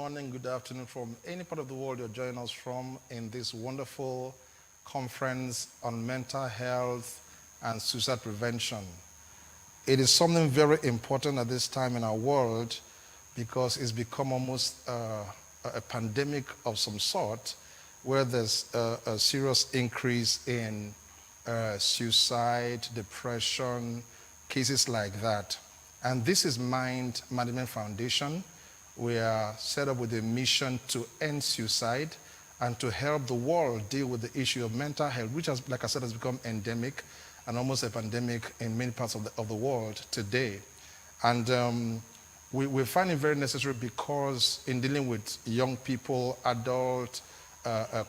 morning, good afternoon from any part of the world you're joining us from in this wonderful conference on mental health and suicide prevention. It is something very important at this time in our world because it's become almost a pandemic of some sort where there's a serious increase in suicide, depression, cases like that. And this is Mind Management Foundation. We are set up with a mission to end suicide and to help the world deal with the issue of mental health, which has, like I said, has become endemic and almost a pandemic in many parts of the world today. And we find it very necessary because in dealing with young people, adult,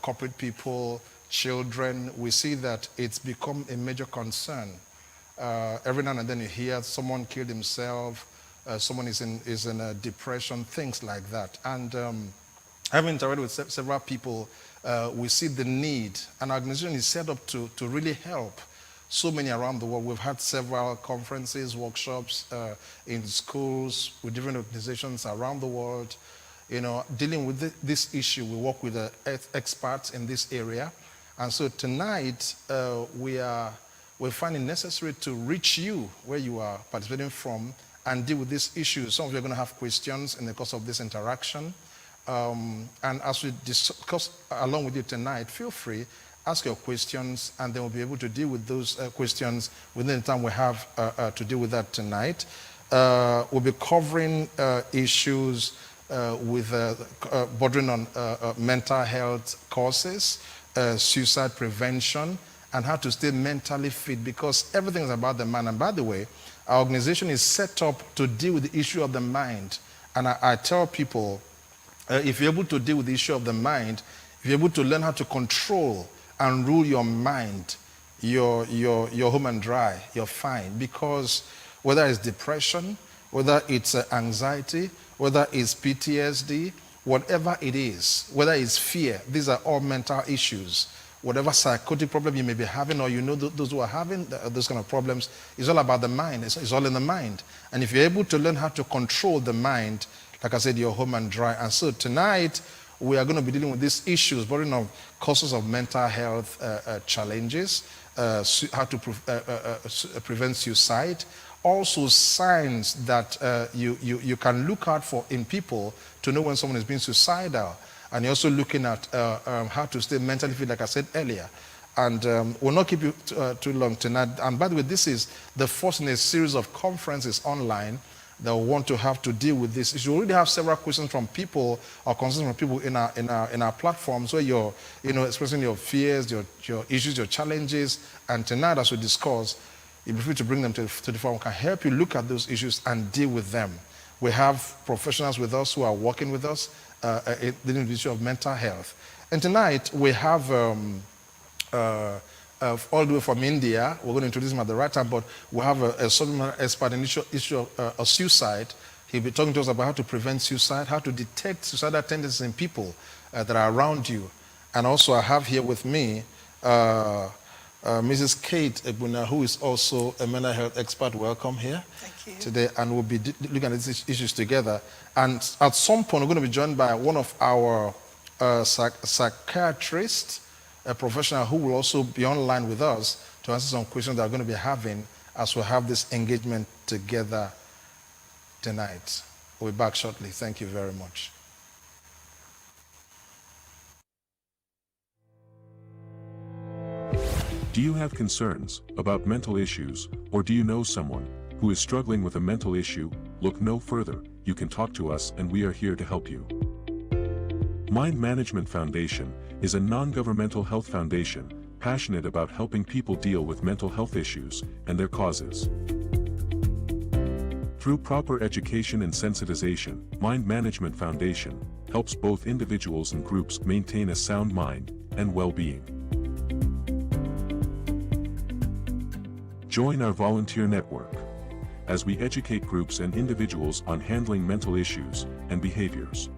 corporate people, children, we see that it's become a major concern. Every now and then you hear someone killed himself, someone is in a depression, things like that. And having interacted with several people, we see the need, and our organization is set up to really help so many around the world. We've had several conferences, workshops in schools with different organizations around the world, dealing with this issue. We work with experts in this area. And so tonight, we find it necessary to reach you where you are participating from and deal with these issues. Some of you are going to have questions in the course of this interaction. And as we discuss along with you tonight, feel free, ask your questions, and then we'll be able to deal with those questions within the time we have to deal with that tonight. We'll be covering issues bordering on mental health causes, suicide prevention, and how to stay mentally fit, because everything is about the mind. And by the way, our organization is set up to deal with the issue of the mind. And I tell people, if you're able to deal with the issue of the mind, if you're able to learn how to control and rule your mind, you're home and dry, you're fine. Because whether it's depression, whether it's anxiety, whether it's PTSD, whatever it is, whether it's fear, these are all mental issues. Whatever psychotic problem you may be having, or those who are having those kind of problems, it's all about the mind. It's all in the mind. And if you're able to learn how to control the mind, like I said, you're home and dry. And so tonight, we are going to be dealing with these issues, bordering on causes of mental health challenges, how to prevent suicide, also signs that you can look out for in people to know when someone is being suicidal. And you're also looking at how to stay mentally fit, like I said earlier. And we'll not keep you too long tonight. And by the way, this is the first in a series of conferences online that we want to have to deal with this issue. We already have several questions from people or concerns from people in our platforms where you're expressing your fears, your issues, your challenges. And tonight, as we discuss, you'll be free to bring them to the forum. We can help you look at those issues and deal with them. We have professionals with us who are working with us dealing with the issue of mental health. And tonight we have all the way from India. We're going to introduce him at the right time, but we have a subject expert in the issue of suicide. He'll be talking to us about how to prevent suicide, how to detect suicidal tendencies in people that are around you. And also I have here with me Mrs. Kate Ebuna, who is also a mental health expert. Welcome here today, and we'll be looking at these issues together. And at some point, we're going to be joined by one of our psychiatrists, a professional who will also be online with us to answer some questions that we're going to be having as we have this engagement together tonight. We'll be back shortly. Thank you very much. Do you have concerns about mental issues, or do you know someone who is struggling with a mental issue? Look no further. You can talk to us and we are here to help you. Mind Management Foundation is a non-governmental health foundation passionate about helping people deal with mental health issues and their causes. Through proper education and sensitization, Mind Management Foundation helps both individuals and groups maintain a sound mind and well-being. Join our volunteer network as we educate groups and individuals on handling mental issues and behaviors.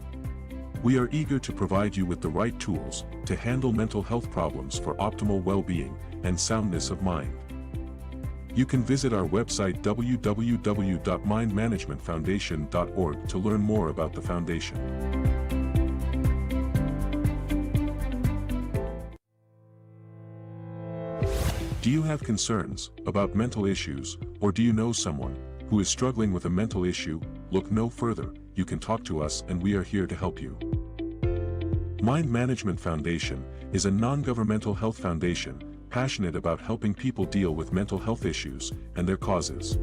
We are eager to provide you with the right tools to handle mental health problems for optimal well-being and soundness of mind. You can visit our website www.mindmanagementfoundation.org to learn more about the foundation. Do you have concerns about mental issues, or do you know someone who is struggling with a mental issue? Look no further, you can talk to us and we are here to help you. Mind Management Foundation is a non-governmental health foundation passionate about helping people deal with mental health issues and their causes.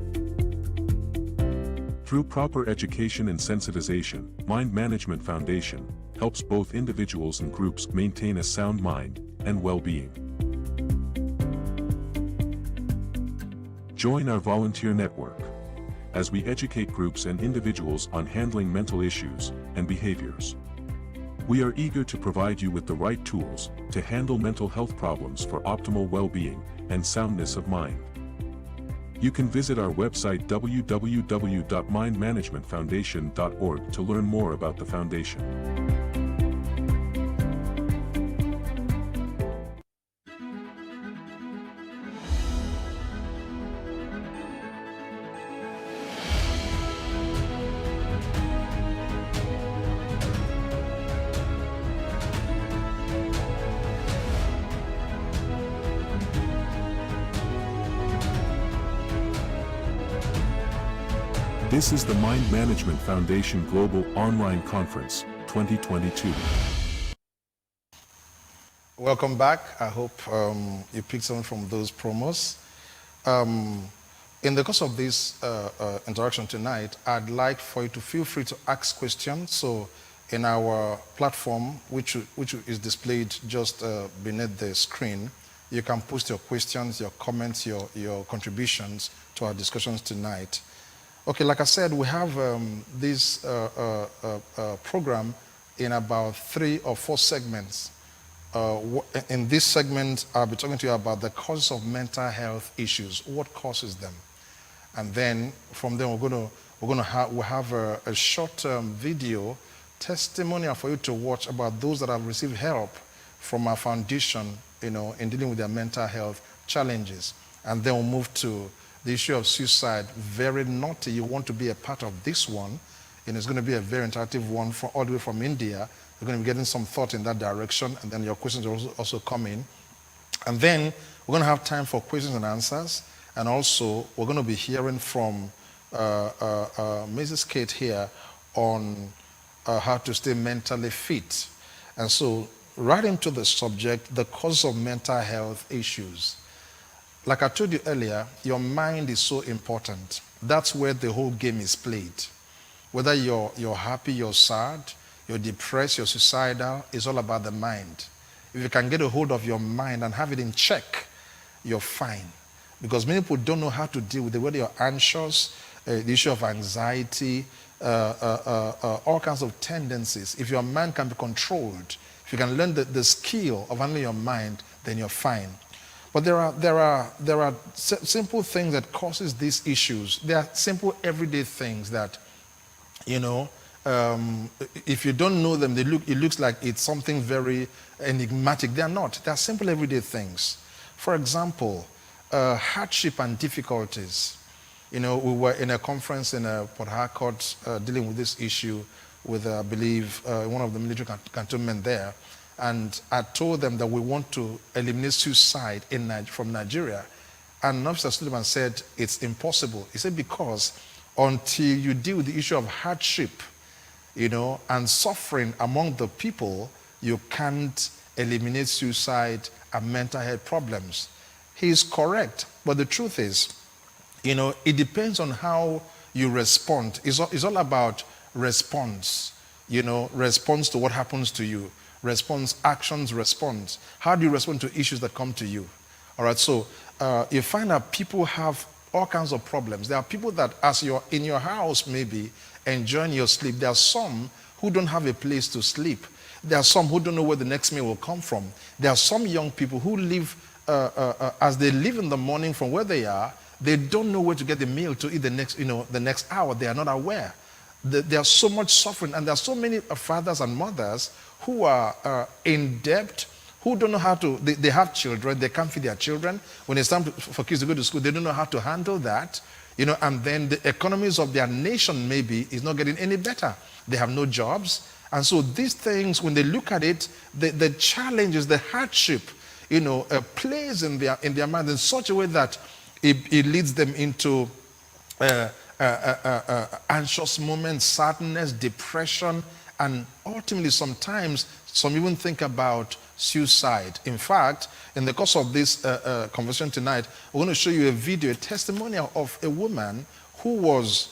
Through proper education and sensitization, Mind Management Foundation helps both individuals and groups maintain a sound mind and well-being. Join our volunteer network as we educate groups and individuals on handling mental issues and behaviors. We are eager to provide you with the right tools to handle mental health problems for optimal well-being and soundness of mind. You can visit our website www.mindmanagementfoundation.org to learn more about the foundation. This is the Mind Management Foundation Global Online Conference 2022. Welcome back. I hope you picked something from those promos. In the course of this interaction tonight, I'd like for you to feel free to ask questions. So in our platform, which is displayed just beneath the screen, you can post your questions, your comments, your contributions to our discussions tonight. Okay, like I said, we have this program in about 3 or 4 segments. In this segment, I'll be talking to you about the causes of mental health issues, what causes them. And then from there, we'll have a short video testimonial for you to watch about those that have received help from our foundation, in dealing with their mental health challenges. And then we'll move to the issue of suicide. Very naughty. You want to be a part of this one, and it's going to be a very interactive one all the way from India. You're going to be getting some thought in that direction, and then your questions will also come in. And then we're going to have time for questions and answers, and also we're going to be hearing from Mrs. Kate here on how to stay mentally fit. And so right into the subject, the cause of mental health issues. Like I told you earlier, your mind is so important. That's where the whole game is played. Whether you're happy, you're sad, you're depressed, you're suicidal, it's all about the mind. If you can get a hold of your mind and have it in check, you're fine. Because many people don't know how to deal with it, whether you're anxious, the issue of anxiety, all kinds of tendencies. If your mind can be controlled, if you can learn the skill of handling your mind, then you're fine. But there are simple things that causes these issues. There are simple everyday things that, if you don't know them, it looks like it's something very enigmatic. They are not. They are simple everyday things. For example, hardship and difficulties. We were in a conference in Port Harcourt dealing with this issue with, I believe, one of the military cantonment there. And I told them that we want to eliminate suicide from Nigeria. And an officer stood up and said, it's impossible. He said, because until you deal with the issue of hardship, and suffering among the people, you can't eliminate suicide and mental health problems. He is correct. But the truth is, it depends on how you respond. It's all about response, response to what happens to you. Response, actions, response. How do you respond to issues that come to you? All right, so you find that people have all kinds of problems. There are people that, as you're in your house, maybe enjoying your sleep, there are some who don't have a place to sleep. There are some who don't know where the next meal will come from. There are some young people who live, as they leave in the morning from where they are, they don't know where to get the meal to eat the next hour. They are not aware. There's so much suffering, and there are so many fathers and mothers who are in debt, who don't know how to, they have children, they can't feed their children. When it's time for kids to go to school, they don't know how to handle that, and then the economies of their nation maybe is not getting any better. They have no jobs. And so these things, when they look at it, the challenges, the hardship, plays in their mind in such a way that it leads them into anxious moments, sadness, depression, and ultimately sometimes some even think about suicide. In fact, in the course of this conversation tonight, we're going to show you a video, a testimonial of a woman who was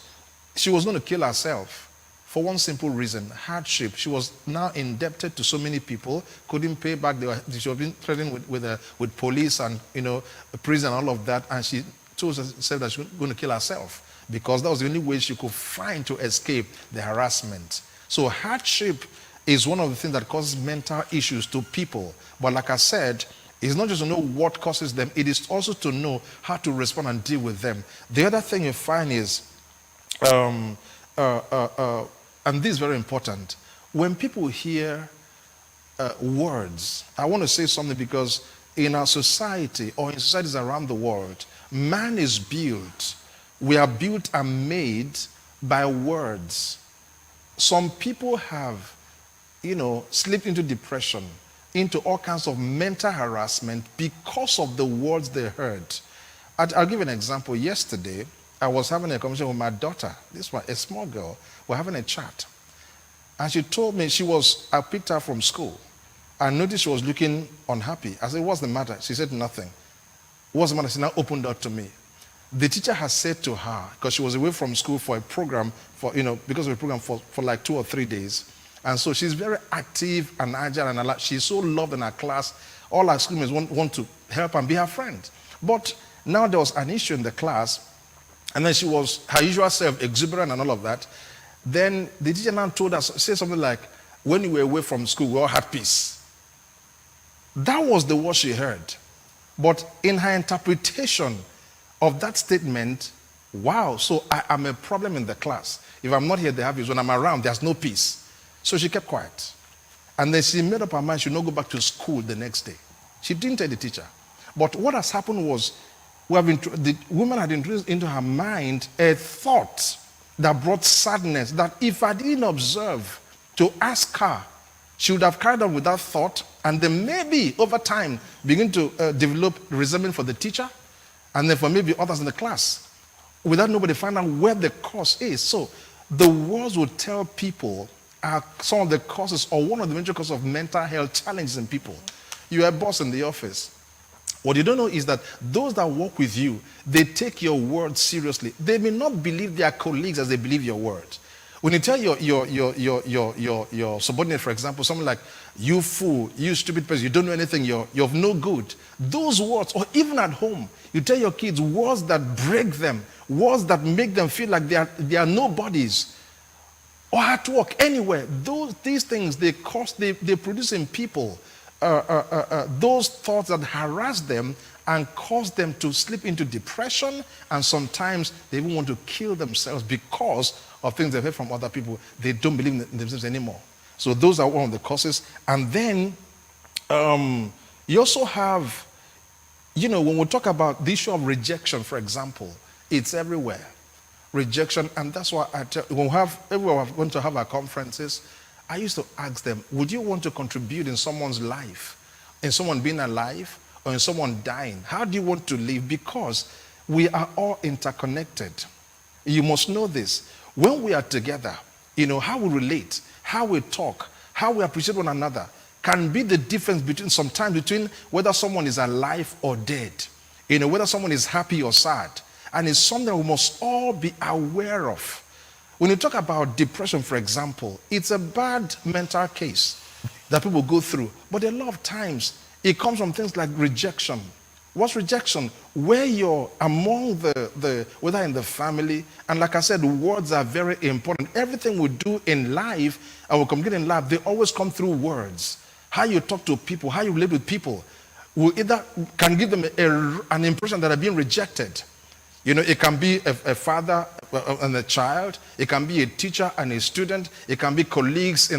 going to kill herself for one simple reason: hardship. She was now indebted to so many people, couldn't pay back. She was being threatened with police and prison and all of that, and she told herself that she was going to kill herself because that was the only way she could find to escape the harassment. So hardship is one of the things that causes mental issues to people. But like I said, it's not just to know what causes them, it is also to know how to respond and deal with them. The other thing you find is, and this is very important, when people hear words, I want to say something, because in our society or in societies around the world, man is built. We are built and made by words. Some people have, slipped into depression, into all kinds of mental harassment because of the words they heard. I'll give an example. Yesterday, I was having a conversation with my daughter. This one, a small girl. We're having a chat. And she told me I picked her from school. I noticed she was looking unhappy. I said, "What's the matter?" She said, "Nothing." "What's the matter?" She now opened up to me. The teacher has said to her, because she was away from school for a program, because of a program for like 2 or 3 days. And so she's very active and agile and she's so loved in her class. All her schoolmates want to help and be her friend. But now there was an issue in the class, and then she was her usual self, exuberant and all of that. Then the teacher now told us, say something like, "When you were away from school, we all had peace." That was the word she heard. But in her interpretation of that statement, wow, so I am a problem in the class. If I'm not here, they have peace. When I'm around, there's no peace. So she kept quiet. And then she made up her mind she would not go back to school the next day. She didn't tell the teacher. But what has happened was, the woman had introduced into her mind a thought that brought sadness, that if I didn't observe to ask her, she would have carried on with that thought, and then maybe over time begin to develop resentment for the teacher, and then for maybe others in the class, without nobody finding out where the cause is. So the words would tell people are some of the causes, or one of the major causes of mental health challenges in people. You're a boss in the office. What you don't know is that those that work with you, they take your word seriously. They may not believe their colleagues as they believe your word. When you tell your subordinate, for example, something like, "You fool, you stupid person, you don't know anything, you're of no good." Those words, or even at home, you tell your kids words that break them, words that make them feel like they are nobodies. Or at work, anywhere. These things, they produce in people those thoughts that harass them and cause them to slip into depression, and sometimes they even want to kill themselves because of things they've heard from other people. They don't believe in themselves anymore. So those are one of the causes. And then you also have, when we talk about the issue of rejection, for example, it's everywhere. Rejection, and that's why everywhere we're going to have our conferences, I used to ask them, would you want to contribute in someone's life, in someone being alive, or in someone dying? How do you want to live? Because we are all interconnected. You must know this. When we are together, how we relate, how we talk, how we appreciate one another can be the difference between whether someone is alive or dead, whether someone is happy or sad. And it's something we must all be aware of. When you talk about depression, for example, it's a bad mental case that people go through. But a lot of times, it comes from things like rejection. What's rejection? Where you're among whether in the family, and like I said, words are very important. Everything we do in life, and we communicate in life, they always come through words. How you talk to people, how you relate with people, can give them an impression that are being rejected. It can be a father and a child. It can be a teacher and a student. It can be colleagues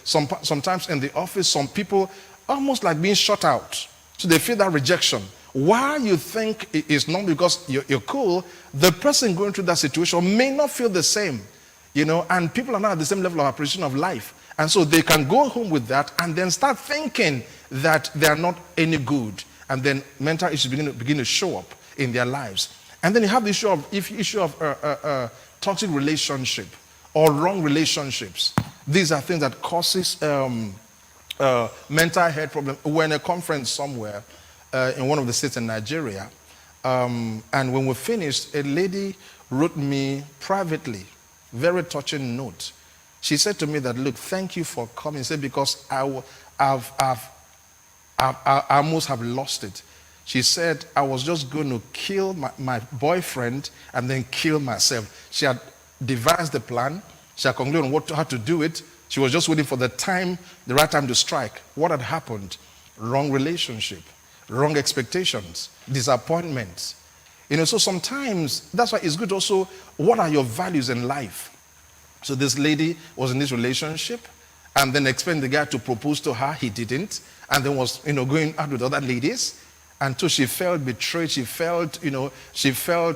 sometimes in the office. Some people almost like being shut out. So they feel that rejection. Why you think it's not because you're cool, the person going through that situation may not feel the same. And people are not at the same level of appreciation of life. And so they can go home with that and then start thinking that they are not any good. And then mental issues begin to show up in their lives. And then you have the issue of toxic relationship or wrong relationships. These are things that causes mental health problems. We're in a conference somewhere in one of the states in Nigeria. And when we finished, a lady wrote me privately, very touching note. She said to me that, look, thank you for coming. She said, because I almost have lost it. She said, I was just going to kill my boyfriend and then kill myself. She had devised the plan. She had concluded on how to do it. She was just waiting for the right time to strike. What had happened? Wrong relationship, wrong expectations, disappointments. So sometimes, that's why it's good also, what are your values in life? So this lady was in this relationship and then expected the guy to propose to her. He didn't. And then was, going out with other ladies. Until she felt betrayed. She felt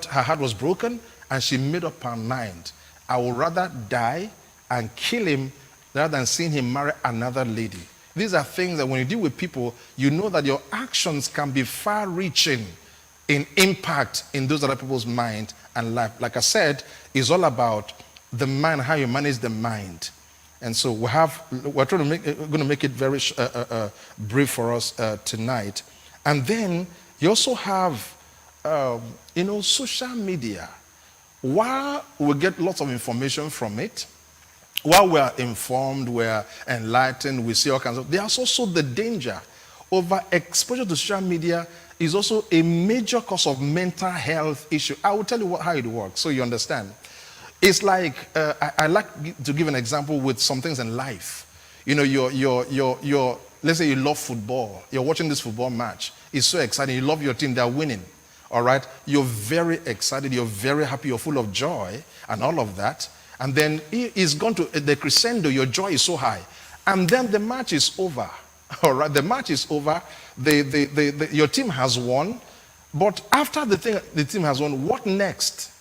her heart was broken. And she made up her mind. I would rather die and kill him rather than seeing him marry another lady. These are things that when you deal with people, you know that your actions can be far-reaching in impact in those other people's mind and life. Like I said, it's all about the mind, how you manage the mind. And so we're going to make it very brief for us tonight. And then you also have, social media. While we get lots of information from it, while we're informed, we're enlightened, we see all kinds of, there's also the danger. Overexposure to social media is also a major cause of mental health issue. I will tell you how it works so you understand. It's like, I like to give an example with some things in life. Let's say you love football. You're watching this football match. It's so exciting. You love your team. They're winning. All right? You're very excited. You're very happy. You're full of joy and all of that. And then it's gone to the crescendo. Your joy is so high. And then the match is over. All right? The match is over. Your team has won. But after the team has won, what next?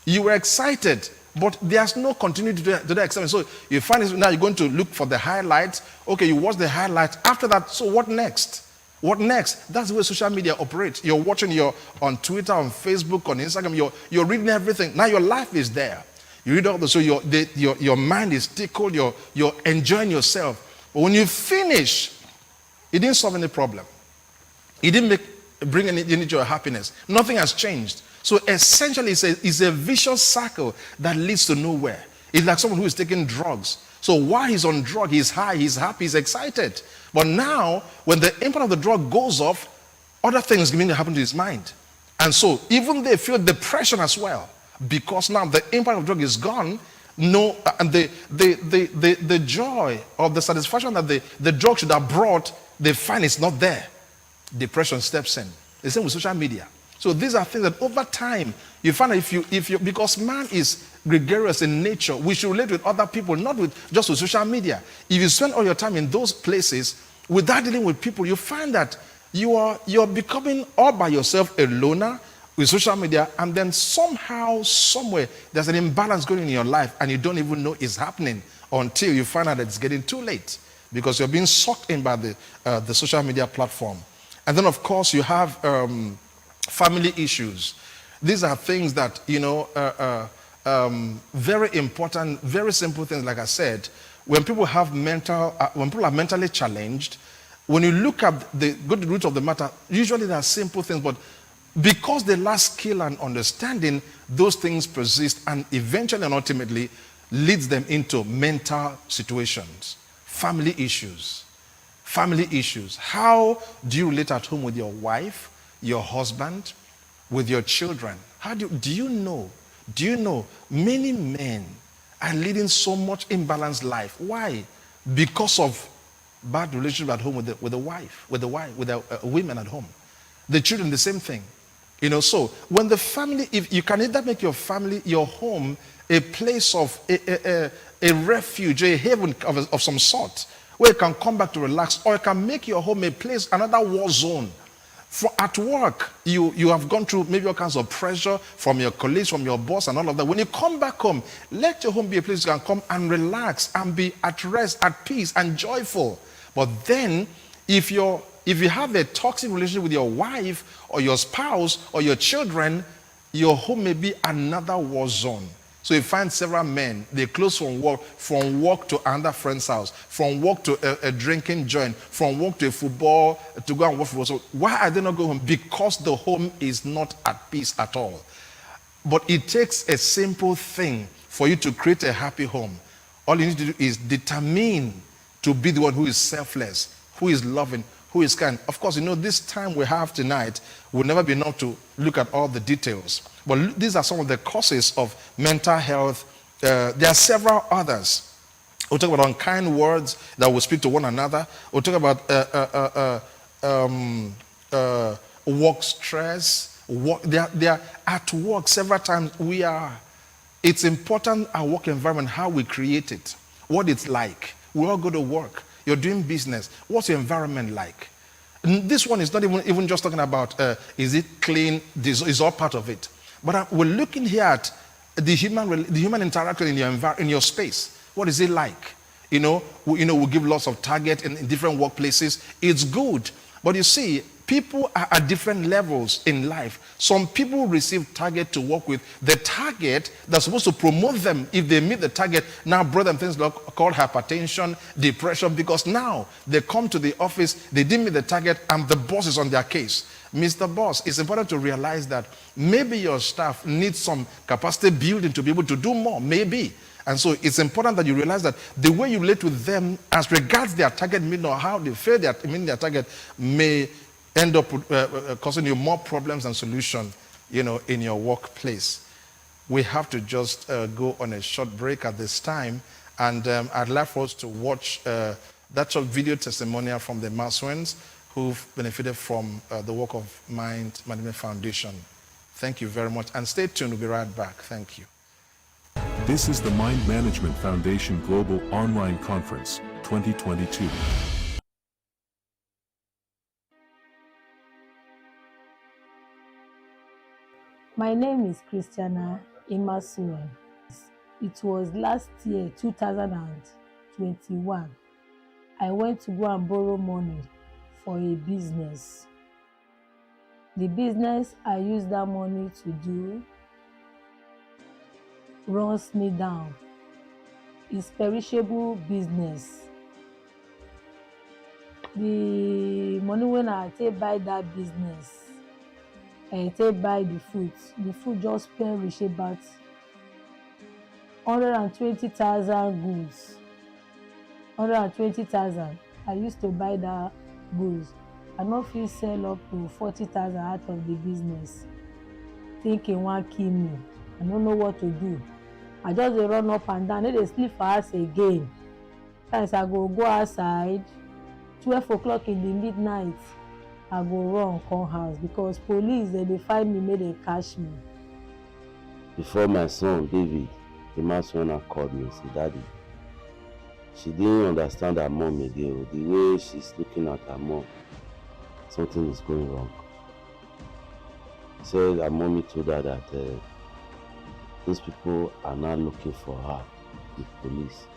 You were excited, but there's no continuity to the excitement. So you find it now you're going to look for the highlights. Okay, you watch the highlights. After that, so what next? What next? That's the way social media operates. You're watching on Twitter, on Facebook, on Instagram. You're reading everything. Now your life is there. You read all this, so your mind is tickled. You're enjoying yourself. But when you finish, it didn't solve any problem. It didn't bring any to your happiness. Nothing has changed. So essentially, it's a vicious circle that leads to nowhere. It's like someone who is taking drugs. So while he's on drug, he's high, he's happy, he's excited. But now, when the impact of the drug goes off, other things begin to happen to his mind. And so even they feel depression as well. Because now the impact of drug is gone. And the joy or the satisfaction that the drug should have brought, they find it's not there. Depression steps in. The same with social media. So these are things that over time, you find that because man is gregarious in nature, we should relate with other people, not just with social media. If you spend all your time in those places without dealing with people, you find that you're becoming all by yourself a loner with social media, and then somehow, somewhere, there's an imbalance going on in your life, and you don't even know it's happening until you find out that it's getting too late because you're being sucked in by the social media platform. And then, of course, you have family issues. These are things that, very important, very simple things, like I said. When people are mentally challenged, when you look at the good root of the matter, usually there are simple things, but because they lack skill and understanding, those things persist and eventually and ultimately leads them into mental situations. Family issues. Family issues. How do you relate at home with your wife, your husband, with your children? Do you know many men are leading so much imbalanced life? Why? Because of bad relationship at home with the women at home. The children, the same thing. So when the family, if you can either make your family, your home, a place of a refuge, a haven of some sort, where you can come back to relax, or you can make your home a place, another war zone, For at work, you have gone through maybe all kinds of pressure from your colleagues, from your boss, and all of that. When you come back home, let your home be a place you can come and relax and be at rest, at peace, and joyful. But then, if you have a toxic relationship with your wife or your spouse or your children, your home may be another war zone. So you find several men, they close from work to another friend's house, from work to a drinking joint, from work to a football, to go and watch football. So why are they not going home? Because the home is not at peace at all. But it takes a simple thing for you to create a happy home. All you need to do is determine to be the one who is selfless, who is loving, who is kind. Of course, this time we have tonight will never be enough to look at all the details. But these are some of the causes of mental health. There are several others. We'll talk about unkind words that will speak to one another. We'll talk about work stress. They are at work several times. It's important our work environment, how we create it, what it's like. We all go to work. You're doing business. What's your environment like? This one is not even just talking about is it clean? This is all part of it. But we're looking here at the human interaction in your space. What is it like? We give lots of target in different workplaces. It's good. But you see, people are at different levels in life. Some people receive target to work with. The target that's supposed to promote them, if they meet the target, now brought them things called hypertension, depression, because now they come to the office, they didn't meet the target, and the boss is on their case. Mr. Boss, it's important to realize that maybe your staff needs some capacity building to be able to do more, maybe. And so it's important that you realize that the way you relate with them as regards their target meeting or how they fail meeting their target may end up causing you more problems and solution, in your workplace. We have to just go on a short break at this time, and I'd like for us to watch that short video testimonial from the Maswens who've benefited from the work of Mind Management Foundation. Thank you very much, and stay tuned. We'll be right back. Thank you. This is the Mind Management Foundation Global Online Conference 2022. My name is Christiana Imasuel. It was last year, 2021. I went to go and borrow money for a business. The business I used that money to do runs me down. It's perishable business. The money when I take buy that business, I take buy the food just perish about 120,000 goods. 120,000. I used to buy that goods. I no fit sell up to 40,000 out of the business. Thinking one kill me. I don't know what to do. I just dey run up and down. I no dey sleep for house again. Sometimes I go outside. 12 o'clock in the midnight, I go run come house because police they find me, make they catch me. Before my son David, the Maswena called me and said, "Daddy, she didn't understand her mom again. The way she's looking at her mom, something is going wrong." She said her mommy told her that those people are now looking for her, the police,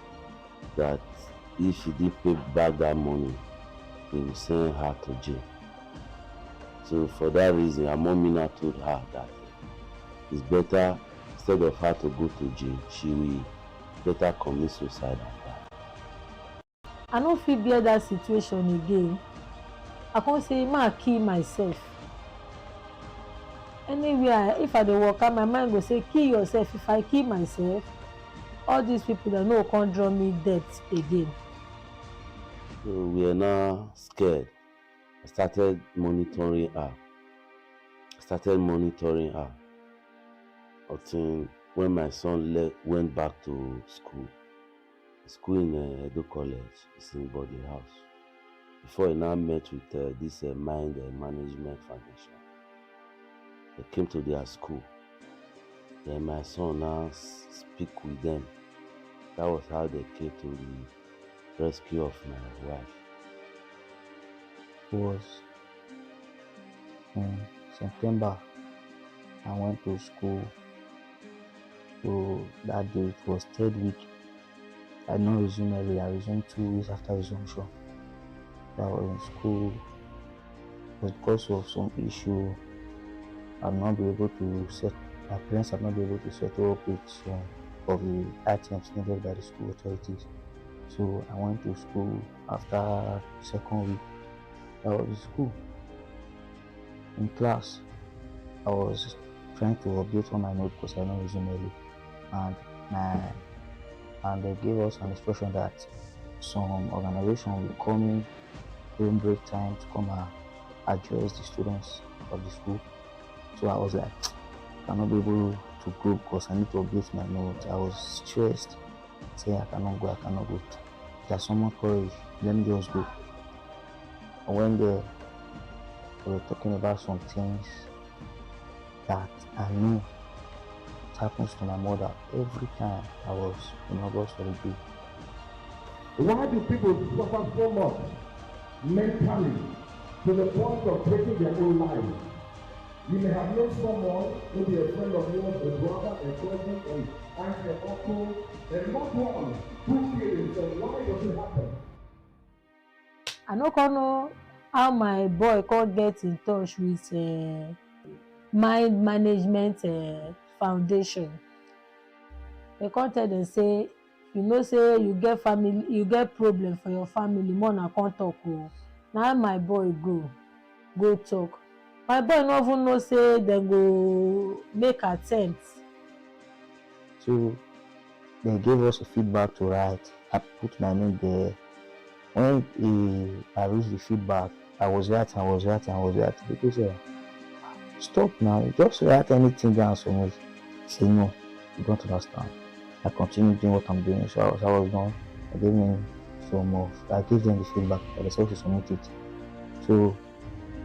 that if she didn't pay back that money, they will send her to jail. So for that reason, her mommy now told her that it's better, instead of her to go to jail, she will better commit suicide and die. I no fit bear that situation again. I can't say, "Ma, kill myself." Anywhere, if I dey walk out, my mind go say, "Kill yourself." If I kill myself, all these people that know can't draw me death again. So we are now scared. I started monitoring her. Until when my son went back to school in Edo College, it's in Body House. Before he now met with this Mind Management Foundation, they came to their school. Then my son now speak with them. That was how they came to the rescue of my wife, who was In September, I went to school. So that day it was third week. I did not resume early. I resumed 2 weeks after resumption. So I was in school. It was because of some issue. I have not been able to set. My parents have not been able to settle up with some of the items needed by the school authorities. So I went to school after second week. I was in school. In class, I was trying to update on my note because I not resume early, and they gave us an instruction that some organization will come in during break time to come and address the students of the school. So I was like, I cannot be able to go because I need to update my notes. I was stressed, saying I cannot go. There's someone courage, let me just go. I went there, we were talking about some things that I knew it happens to my mother every time I was in August holiday. Why do people suffer so much mentally to the point of taking their own lives? You may have known someone, maybe a friend of yours, a brother, a cousin, an aunt, an uncle, a loved one who killed himself. Why does it happen? I no come know how my boy come get in touch with mind management foundation. They come tell them say, you know say you get family, you get problem for your family, more na come talk o. Na my boy go talk. My boy no even know say dem go make attempt. So they gave us a feedback to write. I put my name there. When I reached the feedback, I was writing. Because stop now, just write anything down for me. Say no, you don't understand. I continued doing what I'm doing. So I was done. I gave them I gave them the feedback. I decided to submit it. So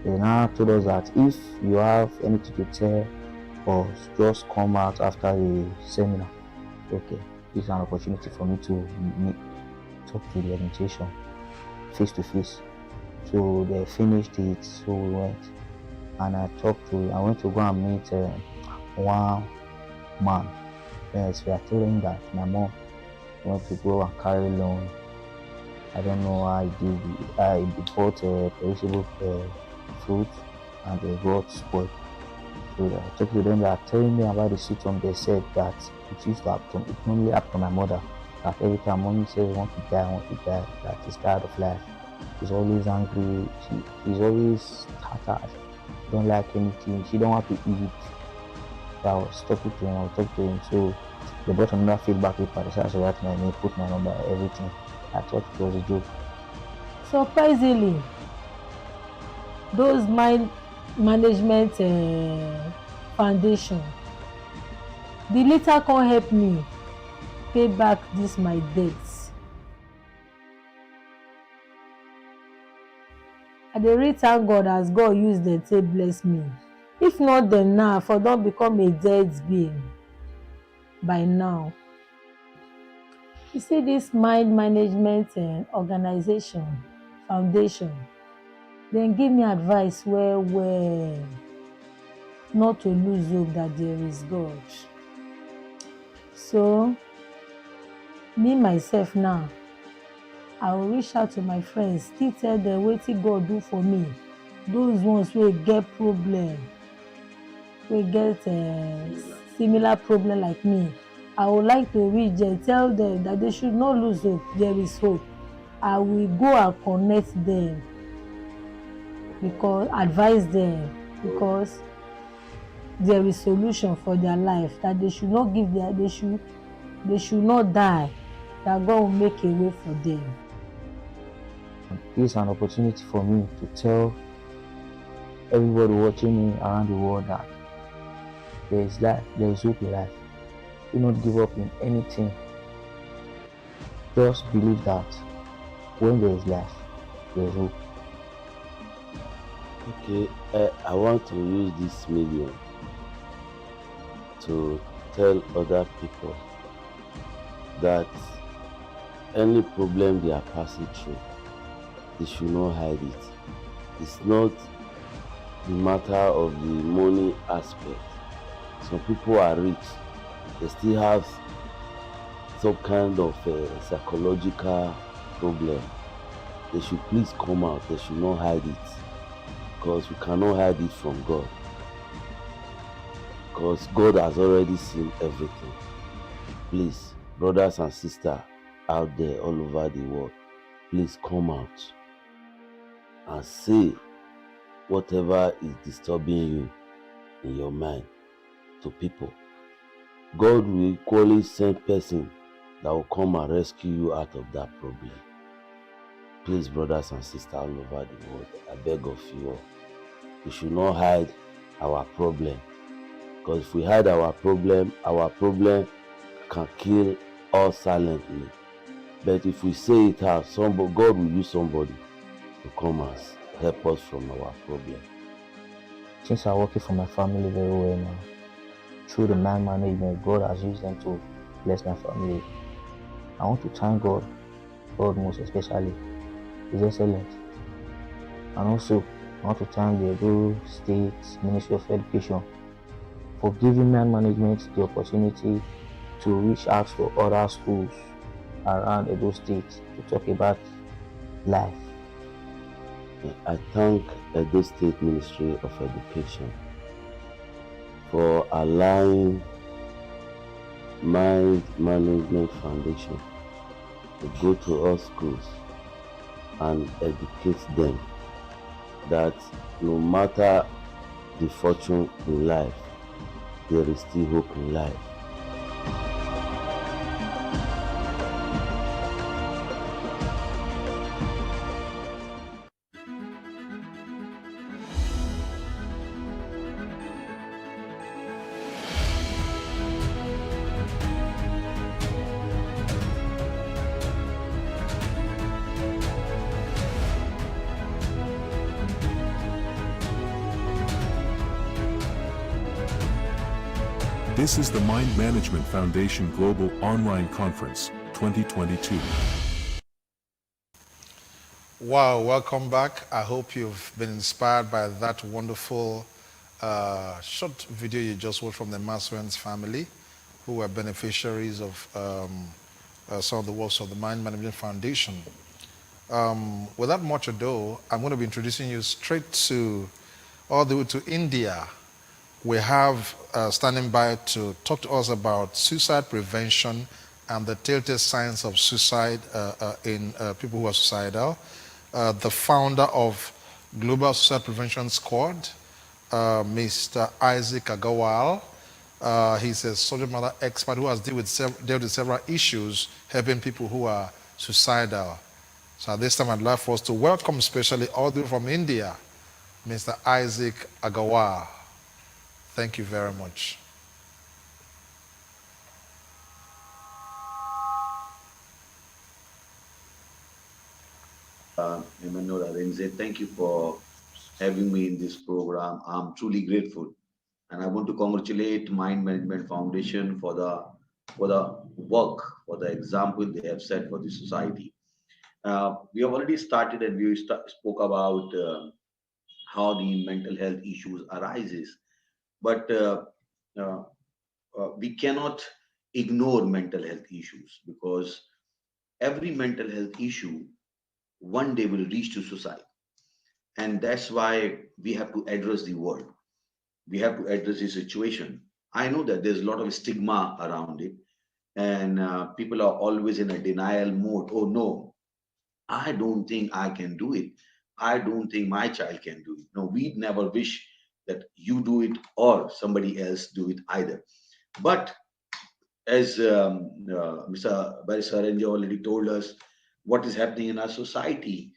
they now told us that if you have anything to tell or just come out after the seminar. Okay, this is an opportunity for me to talk to the administration face to face. So they finished it, so we went and I went to go and meet one man. Yes, we are telling that my mom went to go and carry loan. I don't know how I bought perishable fruit and they got spoiled. So I talked to them, they are telling me about the symptom. They said that it used to happen, it normally happened to my mother. That every time mommy says want to die, that she's tired of life. She's always angry, she's always tattered. She don't like anything, she don't want to eat. So I was talking to him, so they brought another feedback paper. They started to write my name, put my number, everything. I thought it was a joke. Surprisingly, those mind management foundation, the later come help me pay back this my debts. I dey really thank God as God use dem take bless me. If not dem now, I for don become a dead being by now. You see this mind management organization, foundation, dem give me advice well not to lose hope that there is God. So me myself now, I will reach out to my friends, still tell them wetin God do for me. Those ones wey get problem, wey get similar problem like me, I would like to reach them, tell them that they should not lose hope. There is hope. I will go and connect them, advise them, because there is solution for their life. That they should not they should not die. That God will make a way for them. This is an opportunity for me to tell everybody watching me around the world that there is life, there is hope in life. Do not give up in anything. Just believe that when there is life, there is hope. Okay, I want to use this medium to tell other people that any problem they are passing through, they should not hide it. It's not the matter of the money aspect. Some people are rich, they still have some kind of psychological problem. They should please come out, they should not hide it, because we cannot hide it from God, because God has already seen everything. Please, brothers and sisters out there all over the world, please come out and say whatever is disturbing you in your mind to people. God will equally send person that will come and rescue you out of that problem. Please, brothers and sisters all over the world, I beg of you all, we should not hide our problem. Because if we hide our problem can kill us silently. But if we say it out, God will use somebody to come and help us from our problem. Since I'm working for my family very well now, through the man management, God has used them to bless my family. I want to thank God, God most especially, His excellent. And also, I want to thank the Edo State Ministry of Education for giving man management the opportunity to reach out to other schools around Edo State to talk about life. I thank Edo State Ministry of Education for allowing Mind Management Foundation to go to all schools and educate them that no matter the fortune in life, there is still hope in life. This is the Mind Management Foundation Global Online Conference 2022. Wow, welcome back. I hope you've been inspired by that wonderful short video you just watched from the Maswens family, who were beneficiaries of some of the works of the Mind Management Foundation. Without much ado, I'm going to be introducing you straight to all the way to India. We have standing by to talk to us about suicide prevention and the telltale signs of suicide in people who are suicidal. The founder of Global Suicide Prevention Squad, Mr. Isaac Agarwal. He's a subject matter expert who has dealt with several issues helping people who are suicidal. So at this time, I'd like for us to welcome, especially all the way from India, Mr. Isaac Agarwal. Thank you very much. Emmanuel Arenze, thank you for having me in this program. I'm truly grateful, and I want to congratulate Mind Management Foundation for the work, for the example they have set for the society. We have already started, and we spoke about how the mental health issues arises, but uh, we cannot ignore mental health issues, because every mental health issue one day will reach to suicide. And that's why we have to address the world. We have to address the situation. I know that there's a lot of stigma around it, and people are always in a denial mode. Oh no, I don't think I can do it. I don't think my child can do it. No, we never wish that you do it or somebody else do it either. But as Mr. Barisaranji already told us, what is happening in our society,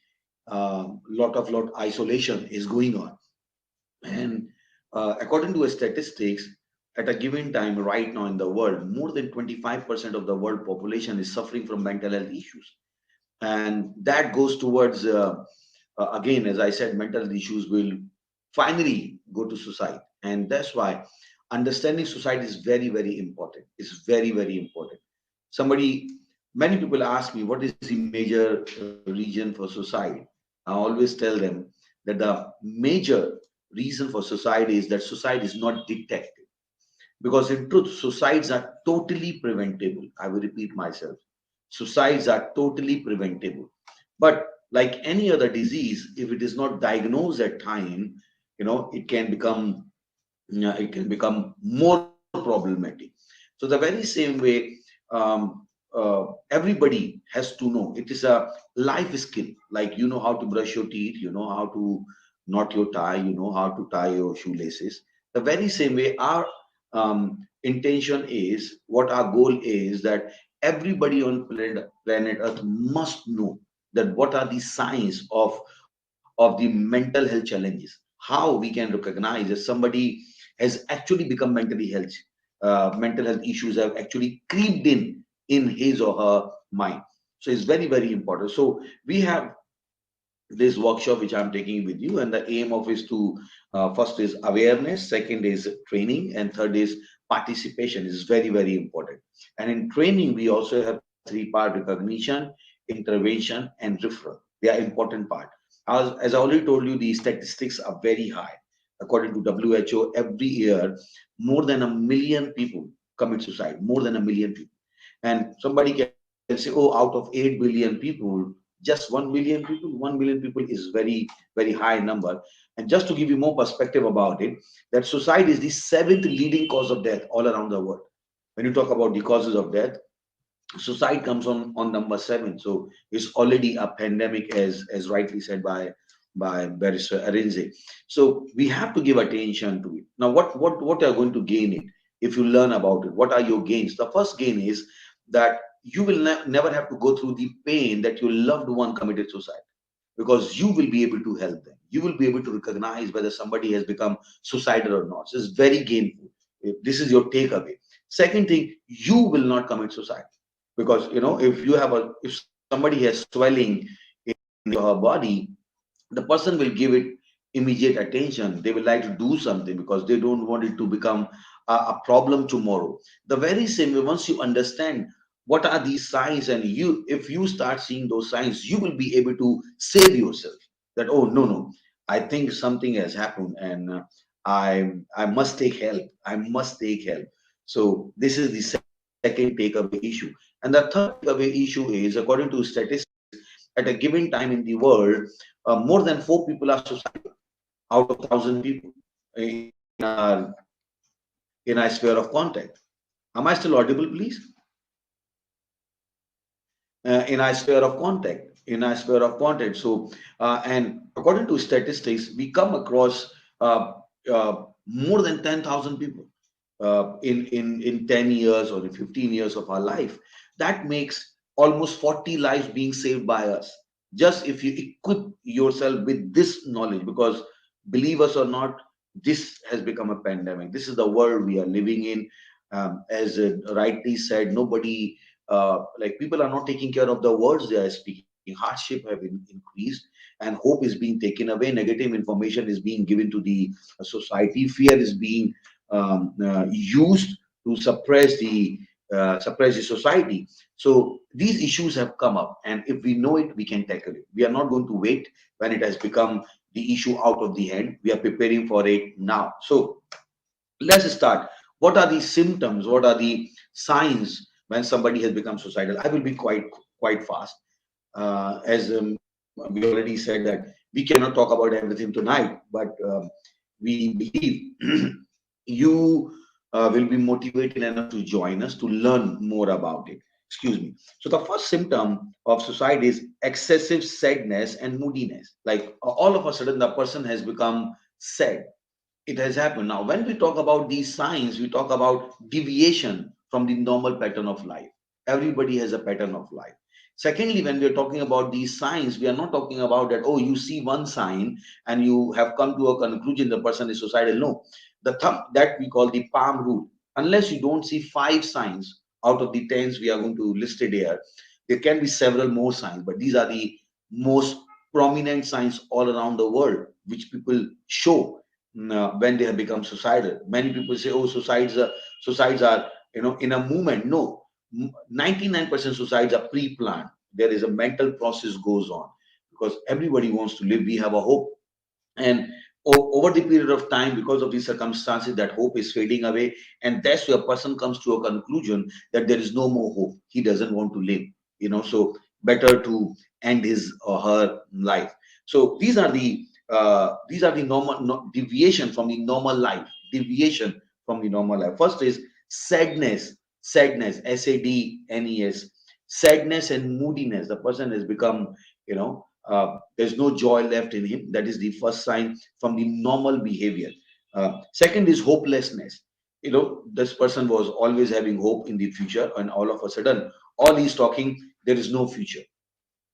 lot isolation is going on. And according to statistics, at a given time right now in the world, more than 25% of the world population is suffering from mental health issues. And that goes towards, again, as I said, mental issues will finally go to suicide. And that's why understanding suicide is very, very important. It's very, very important. Somebody, many people ask me, what is the major reason for suicide? I always tell them that the major reason for suicide is that suicide is not detected. Because in truth, suicides are totally preventable. I will repeat myself. Suicides are totally preventable. But like any other disease, if it is not diagnosed at time, it can become more problematic. So the very same way, everybody has to know. It is a life skill. Like you know how to brush your teeth, you know how to knot your tie, you know how to tie your shoelaces. The very same way, our intention is, what our goal is, that everybody on planet Earth must know that what are the signs of the mental health challenges, how we can recognize that somebody has actually become mental health issues have actually creeped in his or her mind. So it's very, very important. So we have this workshop which I'm taking with you, and the aim of is to, first is awareness, second is training, and third is participation. Is very, very important. And in training we also have three-part: recognition, intervention, and referral. They are important part. As I already told you, the statistics are very high. According to WHO, every year more than 1 million people commit suicide. More than 1 million people. And somebody can say, oh, out of 8 billion people, just 1 billion people. 1 billion people is very, very high number. And just to give you more perspective about it, that suicide is the seventh leading cause of death all around the world. When you talk about the causes of death, suicide comes on number seven. So it's already a pandemic, as rightly said by Barrister Arinze. So we have to give attention to it. Now, what are going to gain it if you learn about it? What are your gains? The first gain is that you will never have to go through the pain that your loved one committed suicide, because you will be able to help them. You will be able to recognize whether somebody has become suicidal or not. So it's very gainful. This is your takeaway. Second thing, you will not commit suicide, because if somebody has swelling in her body, the person will give it immediate attention. They will like to do something because they don't want it to become a problem tomorrow. The very same way, once you understand what are these signs, and if you start seeing those signs, you will be able to save yourself. That, oh, no, I think something has happened, and I must take help. I must take help. So this is the second takeaway issue. And the third takeaway issue is, according to statistics, at a given time in the world, more than 4 people are suicidal out of 1,000 people in our sphere of contact. Am I still audible, please? In our sphere of contact. In our sphere of contact. So, and according to statistics, we come across more than 10,000 people in 10 years or in 15 years of our life. That makes almost 40 lives being saved by us. Just if you equip yourself with this knowledge, because believe us or not, this has become a pandemic. This is the world we are living in. As rightly said, nobody, like people are not taking care of the words they are speaking. Hardship have increased, and hope is being taken away. Negative information is being given to the society. Fear is being used to suppress the society. So these issues have come up, and if we know it, we can tackle it. We are not going to wait when it has become the issue out of the hand. We are preparing for it now. So let's start. What are the symptoms? What are the signs when somebody has become suicidal? I will be quite fast. As we already said that we cannot talk about everything tonight, but we believe you will be motivated enough to join us to learn more about it. Excuse me. So the first symptom of suicide is excessive sadness and moodiness. Like all of a sudden, the person has become sad. It has happened. Now, when we talk about these signs, we talk about deviation from the normal pattern of life. Everybody has a pattern of life. Secondly, when we're talking about these signs, we are not talking about that, oh, you see one sign and you have come to a conclusion the person is suicidal. No, the thumb that we call the palm rule. Unless you don't see 5 signs out of the 10s we are going to list it here, there can be several more signs, but these are the most prominent signs all around the world which people show when they have become suicidal. Many people say, "Oh, suicides are in a movement." No, 99% suicides are pre-planned. There is a mental process goes on because everybody wants to live. We have a hope, and over the period of time, because of these circumstances, that hope is fading away, and that's where a person comes to a conclusion that there is no more hope. He doesn't want to live, so better to end his or her life. So these are the normal deviation from the normal life. Deviation from the normal life. First is sadness. Sadness, sadnes. Sadness and moodiness. The person has become, there's no joy left in him. That is the first sign from the normal behavior. Second is hopelessness. This person was always having hope in the future, and all of a sudden, all he's talking, there is no future.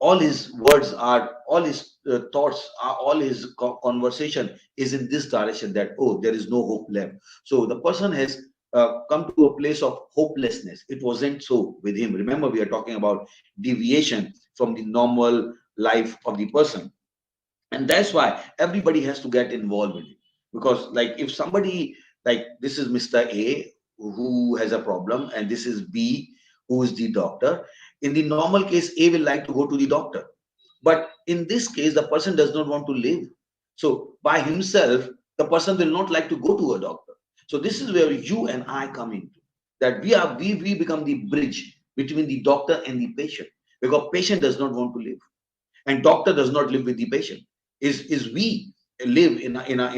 All his words are, all his thoughts are, all his conversation is in this direction, that, oh, there is no hope left. So the person has come to a place of hopelessness. It wasn't so with him. Remember, we are talking about deviation from the normal life of the person. And that's why everybody has to get involved with it. Because, like, if somebody, like, this is Mr. A who has a problem, and this is B who is the doctor. In the normal case, A will like to go to the doctor, but in this case, the person does not want to live. So by himself, the person will not like to go to a doctor. So this is where you and I come into, that we become the bridge between the doctor and the patient, because patient does not want to live, and doctor does not live with the patient. Is we live in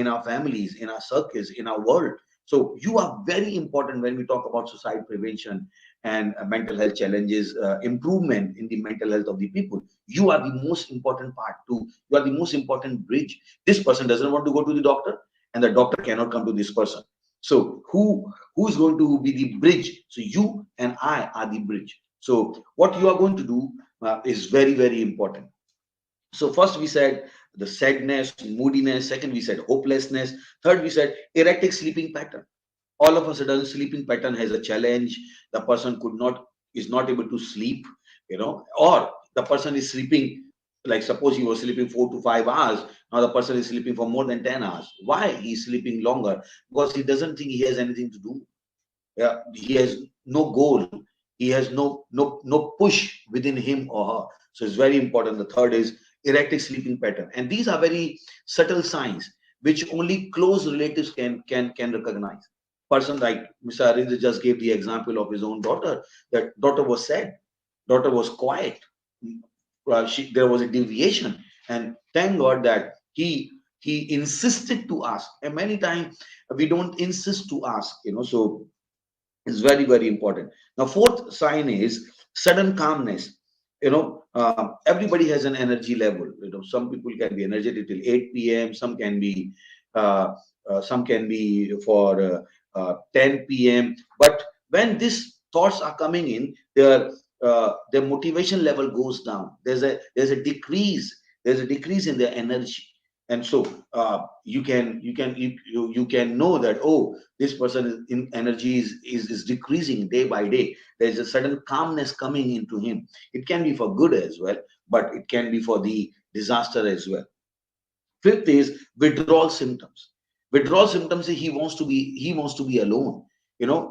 our families, in our circles, in our world. So you are very important when we talk about suicide prevention and mental health challenges, improvement in the mental health of the people. You are the most important part too. You are the most important bridge. This person doesn't want to go to the doctor, and the doctor cannot come to this person. So who is going to be the bridge? So you and I are the bridge. So what you are going to do is very, very important. So first we said the sadness, moodiness. Second, we said hopelessness. Third, we said erratic sleeping pattern. All of a sudden, sleeping pattern has a challenge. The person is not able to sleep, or the person is sleeping, like suppose he was sleeping 4 to 5 hours. Now the person is sleeping for more than 10 hours. Why he's sleeping longer? Because he doesn't think he has anything to do. Yeah, he has no goal. He has no push within him or her. So it's very important. The third is erratic sleeping pattern, and these are very subtle signs which only close relatives can recognize. Person like Mr. Arindra just gave the example of his own daughter. That daughter was sad, daughter was quiet. There was a deviation, and thank God that he insisted to ask. And many times we don't insist to ask. So is very, very important. Now, fourth sign is sudden calmness. Everybody has an energy level. Some people can be energetic till 8 p.m. Uh, some can be for 10 p.m. But when these thoughts are coming in, their motivation level goes down. There's a decrease. There's a decrease in their energy, and so you can know that, oh, this person is in energy is decreasing day by day. There's a sudden calmness coming into him. It can be for good as well, but it can be for the disaster as well. Fifth is withdrawal symptoms. Withdrawal symptoms is he wants to be alone.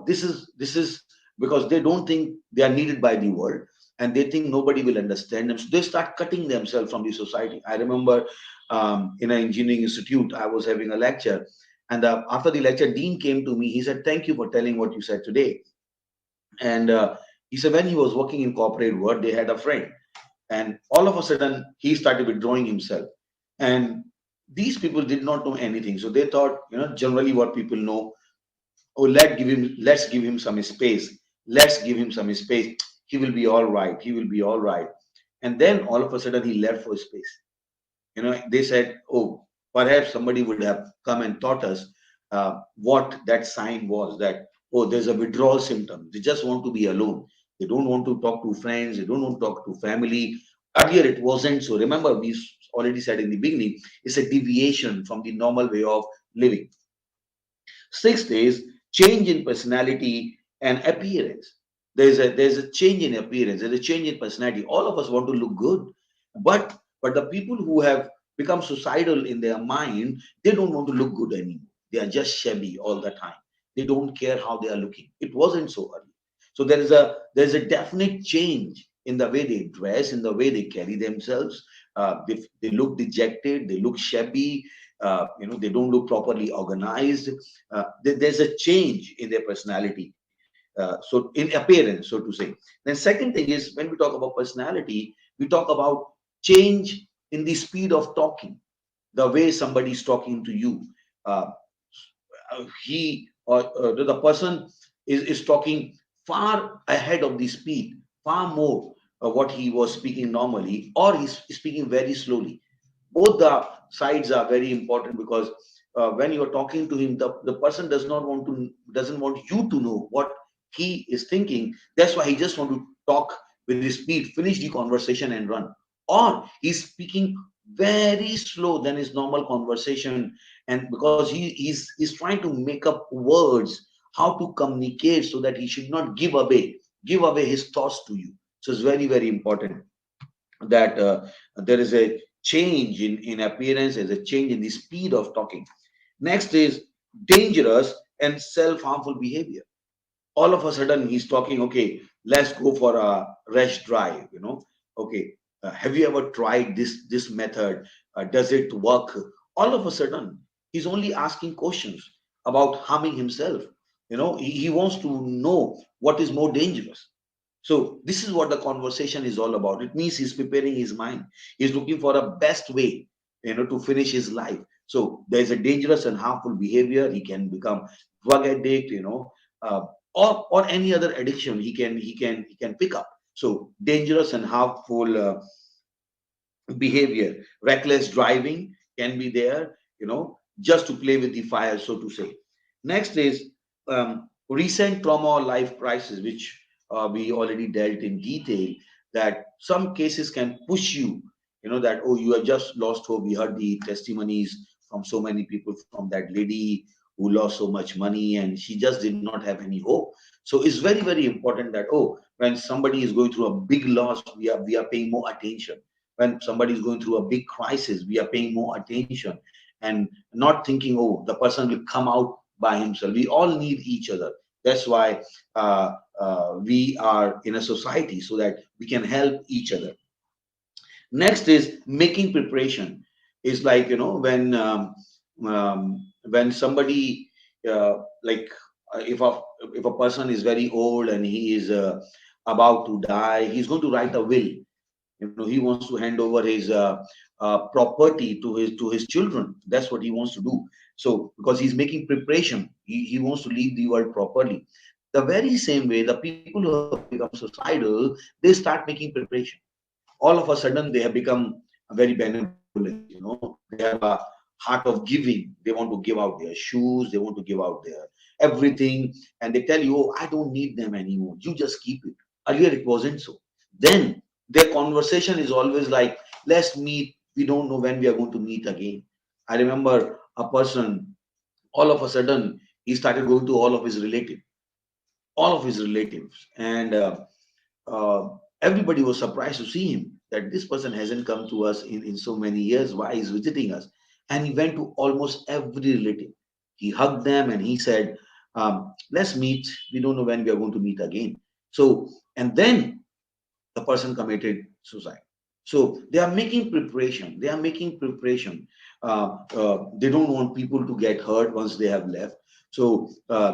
This is because they don't think they are needed by the world, and they think nobody will understand them. So they start cutting themselves from the society. I remember in an engineering institute, I was having a lecture, and after the lecture, dean came to me. He said, "Thank you for telling what you said today." And he said when he was working in corporate world, they had a friend, and all of a sudden he started withdrawing himself. And these people did not know anything, so they thought, generally what people know, oh, let's give him some space, let's give him some space, he will be all right, he will be all right. And then all of a sudden he left for space. They said, oh, perhaps somebody would have come and taught us what that sign was, that, oh, there's a withdrawal symptom. They just want to be alone. They don't want to talk to friends. They don't want to talk to family. Earlier, it wasn't so. Remember, we already said in the beginning, it's a deviation from the normal way of living. Sixth is change in personality and appearance. There's a change in appearance. There's a change in personality. All of us want to look good, but the people who have become suicidal in their mind, they don't want to look good anymore. They are just shabby all the time. They don't care how they are looking. It wasn't so early. So there's a definite change in the way they dress, in the way they carry themselves. They look dejected, they look shabby, they don't look properly organized. There's a change in their personality, so in appearance, so to say. Then second thing is, when we talk about personality, we talk about change in the speed of talking, the way somebody is talking to you. Uh, he or the person is talking far ahead of the speed, far more what he was speaking normally, or he's speaking very slowly. Both the sides are very important, because when you're talking to him, the person doesn't want you to know what he is thinking. That's why he just want to talk with his speed, finish the conversation and run. Or he's speaking very slow than his normal conversation, and because he's trying to make up words, how to communicate, so that he should not give away his thoughts to you. So it's very, very important that there is a change in appearance, there's a change in the speed of talking. Next is dangerous and self-harmful behavior. All of a sudden he's talking, okay, let's go for a rash drive, okay, have you ever tried this method? Does it work? All of a sudden he's only asking questions about harming himself. He wants to know what is more dangerous. So this is what the conversation is all about. It means he's preparing his mind. He's looking for a best way, to finish his life. So there's a dangerous and harmful behavior. He can become drug addict, uh, or any other addiction he can pick up. So dangerous and harmful behavior, reckless driving can be there, just to play with the fire, so to say. Next is recent trauma or life crisis, which we already dealt in detail. That some cases can push you, that, oh, you have just lost hope. We heard the testimonies from so many people, from that lady who lost so much money and she just did not have any hope. So it's very, very important that, oh, when somebody is going through a big loss, we are paying more attention. When somebody is going through a big crisis, we are paying more attention, and not thinking, oh, the person will come out by himself. We all need each other. That's why we are in a society, so that we can help each other. Next is making preparation. Is like, when somebody, like, if a person is very old and he is about to die, he's going to write a will. He wants to hand over his property to his children. That's what he wants to do. So because he's making preparation, he wants to leave the world properly. The very same way, the people who have become suicidal, they start making preparation. All of a sudden they have become very benevolent. They have a heart of giving. They want to give out their shoes, they want to give out their everything, and they tell you, oh, I don't need them anymore, you just keep it. Earlier it wasn't so. Then their conversation is always like, let's meet, we don't know when we are going to meet again. I remember a person, all of a sudden he started going to all of his relatives, and everybody was surprised to see him, that this person hasn't come to us in so many years. Why he's visiting us? And he went to almost every relative. He hugged them and he said, let's meet. We don't know when we are going to meet again. So, and then the person committed suicide. So they are making preparation. They are making preparation. They don't want people to get hurt once they have left. So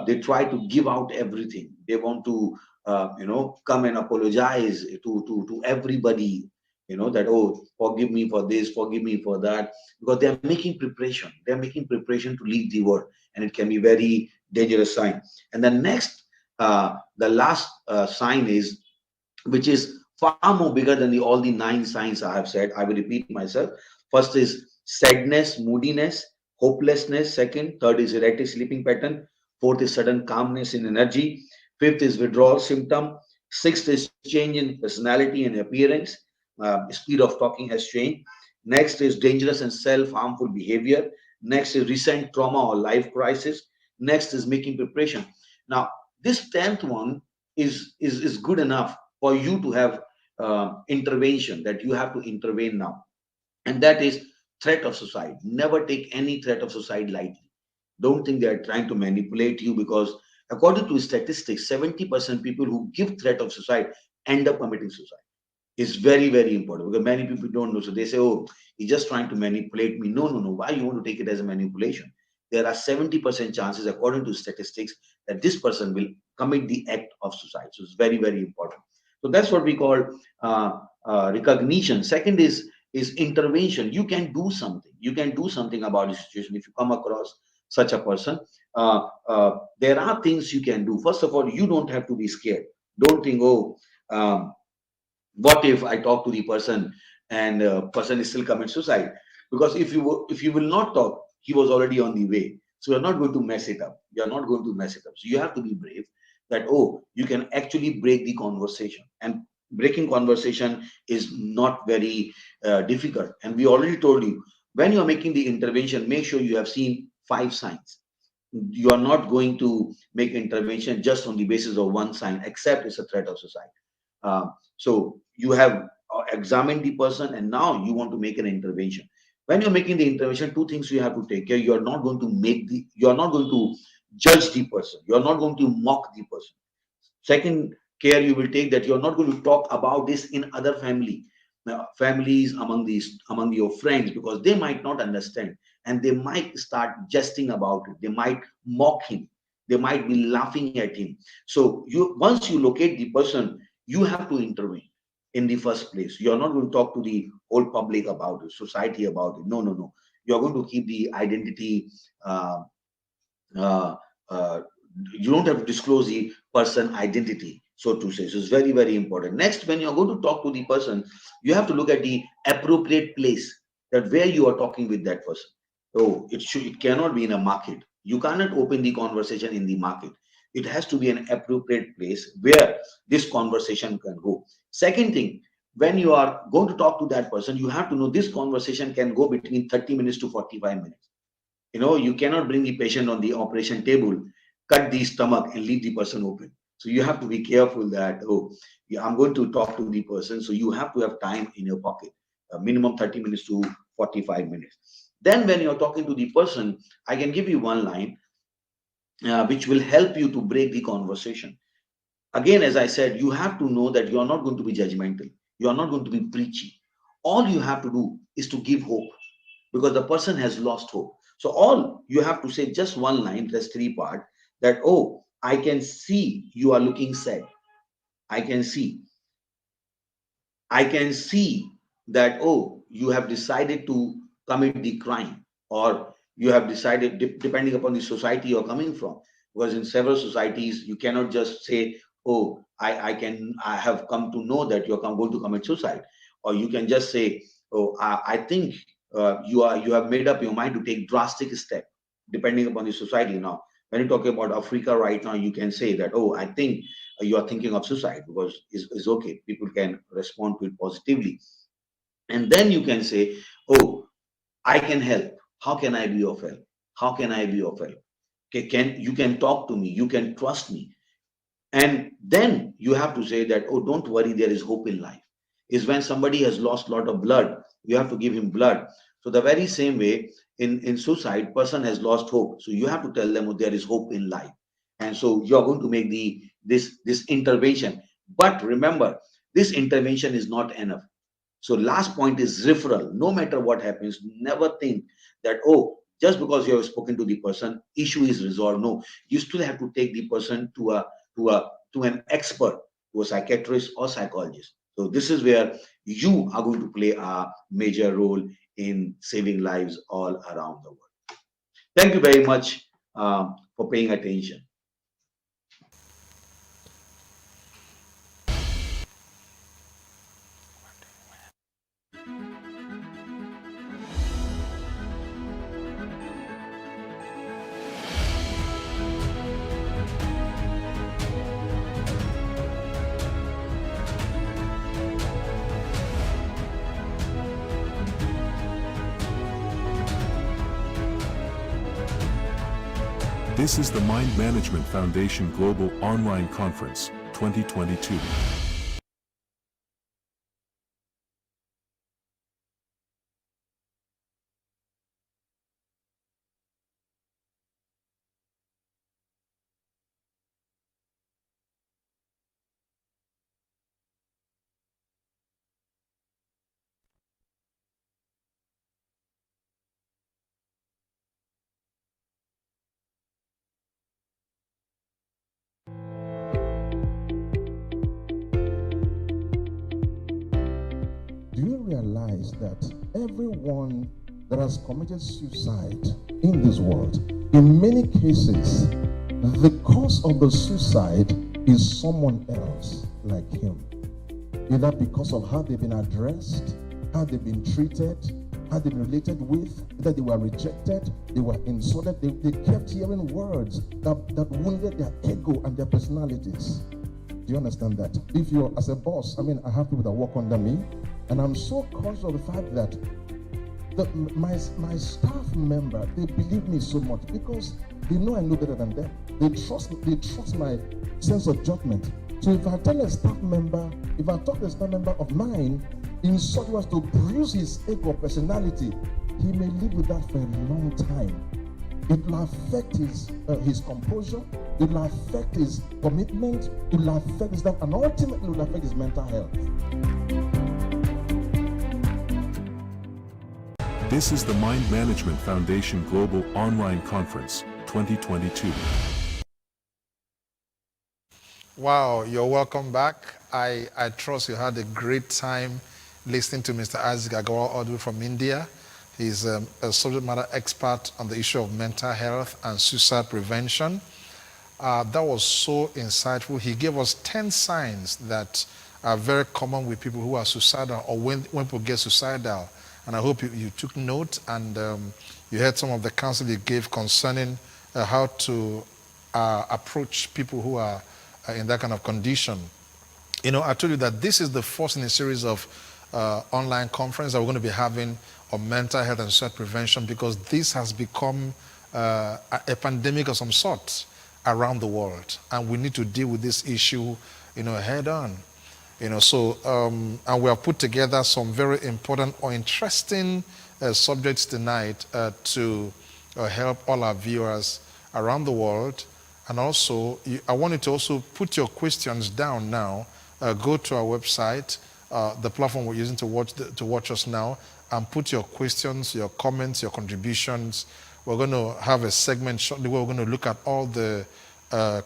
they try to give out everything. They want to, come and apologize to everybody. That, oh, forgive me for this, forgive me for that, because they are making preparation. They are making preparation to leave the world, and it can be very dangerous sign. And the next, the last sign is, which is far more bigger than all the nine signs I have said. I will repeat myself. First is sadness, moodiness, hopelessness. Second, third is erratic sleeping pattern. Fourth is sudden calmness in energy. Fifth is withdrawal symptom. Sixth is change in personality and appearance. Speed of talking has changed. Next is dangerous and self-harmful behavior. Next is recent trauma or life crisis. Next is making preparation. Now, this 10th one is good enough for you to have intervention, that you have to intervene now. And that is threat of suicide. Never take any threat of suicide lightly. Don't think they are trying to manipulate you, because according to statistics, 70% people who give threat of suicide end up committing suicide. is very, very important because many people don't know. So they say, oh, he's just trying to manipulate me. No, no, no. Why you want to take it as a manipulation? There are 70% chances, according to statistics, that this person will commit the act of suicide. So it's very, very important. So that's what we call recognition. Second is intervention. You can do something. You can do something about the situation. If you come across such a person, there are things you can do. First of all, you don't have to be scared. Don't think, oh, um, what if I talk to the person and person is still commit suicide? Because if you will not talk, he was already on the way. So you're not going to mess it up. You're not going to mess it up. So you have to be brave that, oh, you can actually break the conversation. And breaking conversation is not very difficult. And we already told you, when you're making the intervention, make sure you have seen 5 signs. You are not going to make intervention just on the basis of one sign, except it's a threat of suicide. So you have examined the person and now you want to make an intervention. When you're making the intervention, two things you have to take care. You are not going to judge the person. You are not going to mock the person. Second care you will take, that you're not going to talk about this in other families, among your friends, because they might not understand and they might start jesting about it. They might mock him. They might be laughing at him. So you once you locate the person, you have to intervene in the first place. You're not going to talk to the whole public about it, society about it. No, no, no. You're going to keep the identity. uh, uh, uh, you don't have to disclose the person identity, so to say. So it's very, very important. Next, when you're going to talk to the person, you have to look at the appropriate place, that where you are talking with that person. Oh, it cannot be in a market. You cannot open the conversation in the market. It has to be an appropriate place where this conversation can go. Second thing, when you are going to talk to that person, you have to know this conversation can go between 30 minutes to 45 minutes. You cannot bring the patient on the operation table, cut the stomach and leave the person open. So you have to be careful that, oh, yeah, I'm going to talk to the person. So you have to have time in your pocket, minimum 30 minutes to 45 minutes. Then when you're talking to the person, I can give you one line which will help you to break the conversation. Again, as I said, you have to know that you are not going to be judgmental. You are not going to be preachy. All you have to do is to give hope, because the person has lost hope. So all you have to say, just one line, there's three part, that, oh, I can see you are looking sad. I can see. I can see that, oh, you have decided to commit the crime, or you have decided, depending upon the society you're coming from. Because in several societies, you cannot just say, oh, I have come to know that you're going to commit suicide. Or you can just say, oh, I think you have made up your mind to take drastic step, depending upon the society. Now, when you talk about Africa right now, you can say that, oh, I think you are thinking of suicide, because it's okay. People can respond to it positively. And then you can say, oh, I can help. How can I be of help? How can I be of help? Okay, you can talk to me, you can trust me. And then you have to say that, oh, don't worry, there is hope in life. Is when somebody has lost a lot of blood, you have to give him blood. So the very same way, in suicide, person has lost hope. So you have to tell them, oh, there is hope in life. And so you're going to make this intervention. But remember, this intervention is not enough. So last point is referral. No matter what happens, never think that, oh, just because you have spoken to the person, issue is resolved. No, you still have to take the person to an expert, to a psychiatrist or psychologist. So this is where you are going to play a major role in saving lives all around the world. Thank you very much for paying attention. This is the Mind Management Foundation Global Online Conference 2022. is that everyone that has committed suicide in this world, in many cases, the cause of the suicide is someone else like him. Either because of how they've been addressed, how they've been treated, how they've been related with, that they were rejected, they were insulted, they kept hearing words that wounded their ego and their personalities. Do you understand that? If you're, as a boss, I have people that work under me, and I'm so conscious of the fact that my staff member, they believe me so much because they know I know better than them. They trust my sense of judgment. So if I tell a staff member, if I talk to a staff member of mine in such as to bruise his ego personality, he may live with that for a long time. It will affect his composure, it will affect his commitment, it will affect his life, and ultimately it will affect his mental health. This is the Mind Management Foundation Global Online Conference 2022. Wow, you're welcome back. I trust you had a great time listening to Mr. Isaac Agarwal all the way from India. He's a subject matter expert on the issue of mental health and suicide prevention. That was so insightful. He gave us 10 signs that are very common with people who are suicidal or when people get suicidal. And I hope you took note and you heard some of the counsel he gave concerning how to approach people who are in that kind of condition. You know, I told you that this is the first in a series of online conference that we're going to be having on mental health and suicide prevention, because this has become a pandemic of some sort around the world, and we need to deal with this issue, head on. So and we have put together some very important or interesting subjects tonight to help all our viewers around the world. And also, I want you to also put your questions down now. Go to our website, the platform we're using to watch us now, and put your questions, your comments, your contributions. We're going to have a segment shortly where we're going to look at all the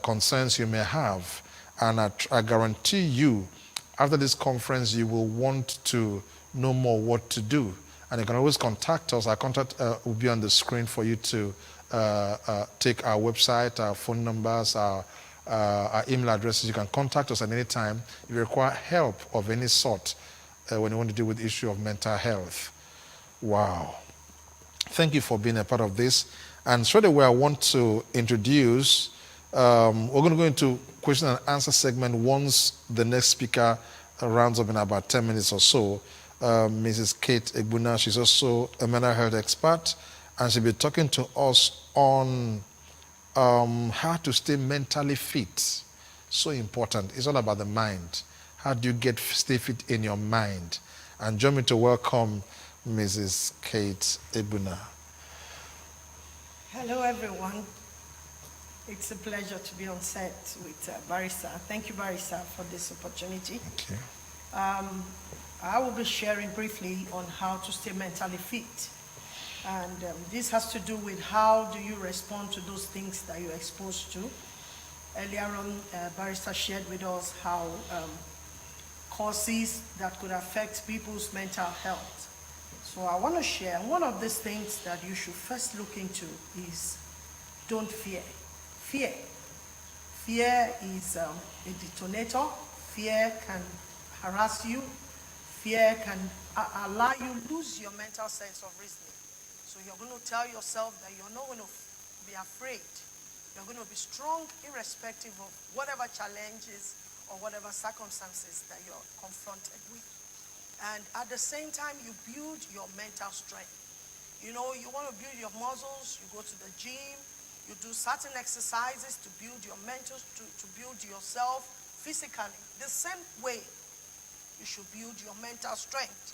concerns you may have. And I guarantee you, after this conference, you will want to know more what to do. And you can always contact us. Our contact will be on the screen for you to take our website, our phone numbers, our email addresses. You can contact us at any time if you require help of any sort when you want to deal with the issue of mental health. Wow. Thank you for being a part of this. And straight away, I want to introduce, we're going to go into question and answer segment once the next speaker rounds up in about 10 minutes or so. Mrs. Kate Egbuna, she's also a mental health expert, and she'll be talking to us on how to stay mentally fit. So important. It's all about the mind. How do you stay fit in your mind? And join me to welcome Mrs. Kate Egbuna. Hello, everyone. It's a pleasure to be on set with Barrister. Thank you, Barrister, for this opportunity. Thank you. I will be sharing briefly on how to stay mentally fit. And this has to do with how do you respond to those things that you're exposed to. Earlier on, Barrister shared with us how causes that could affect people's mental health. So I want to share, one of these things that you should first look into is don't fear. Fear. Fear is a detonator. Fear can harass you. Fear can allow you lose your mental sense of reasoning. So you're going to tell yourself that you're not going to be afraid. You're going to be strong irrespective of whatever challenges or whatever circumstances that you're confronted with. And at the same time, you build your mental strength. You want to build your muscles, you go to the gym, you do certain exercises to build your mental, to build yourself physically. The same way, you should build your mental strength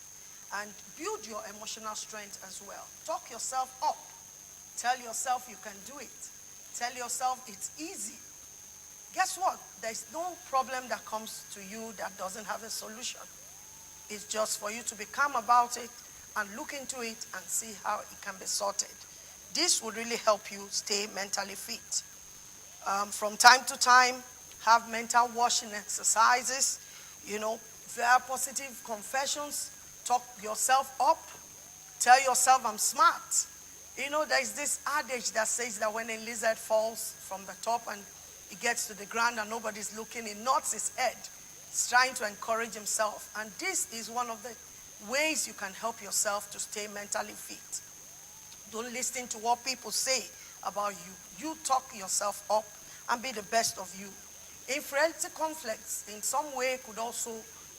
and build your emotional strength as well. Talk yourself up. Tell yourself you can do it. Tell yourself it's easy. Guess what? There's no problem that comes to you that doesn't have a solution. It's just for you to be calm about it and look into it and see how it can be sorted. This will really help you stay mentally fit. From time to time, have mental washing exercises, very positive confessions. talk yourself up, tell yourself I'm smart. You know, there's this adage that says that when a lizard falls from the top and it gets to the ground and nobody's looking, it nods his head. He's trying to encourage himself. And this is one of the ways you can help yourself to stay mentally fit. Don't listen to what people say about you. You talk yourself up and be the best of you. Inferiority conflicts in some way could also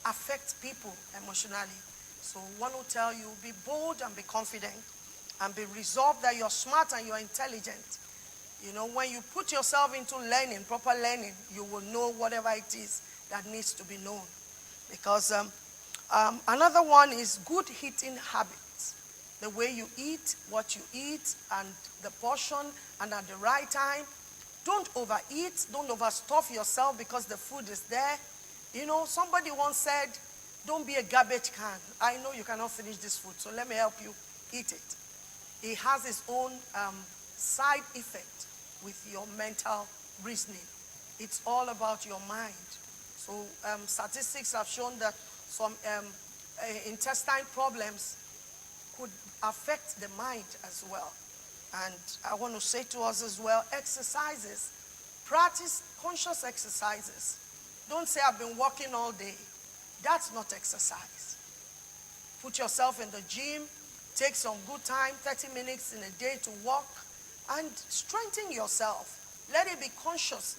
affect people emotionally. So I want to tell you, be bold and be confident and be resolved that you're smart and you're intelligent. You know, when you put yourself into learning, proper learning, you will know whatever it is that needs to be known. Because another one is good eating habits. The way you eat, what you eat, and the portion, and at the right time. Don't overeat, don't overstuff yourself because the food is there. You know, somebody once said, don't be a garbage can. I know you cannot finish this food, so let me help you eat it. It has its own side effect with your mental reasoning. It's all about your mind. So statistics have shown that some intestine problems could affect the mind as well. And I want to say to us as well, exercises. Practice conscious exercises. Don't say I've been walking all day. That's not exercise. Put yourself in the gym, take some good time, 30 minutes in a day to walk, and strengthen yourself. Let it be conscious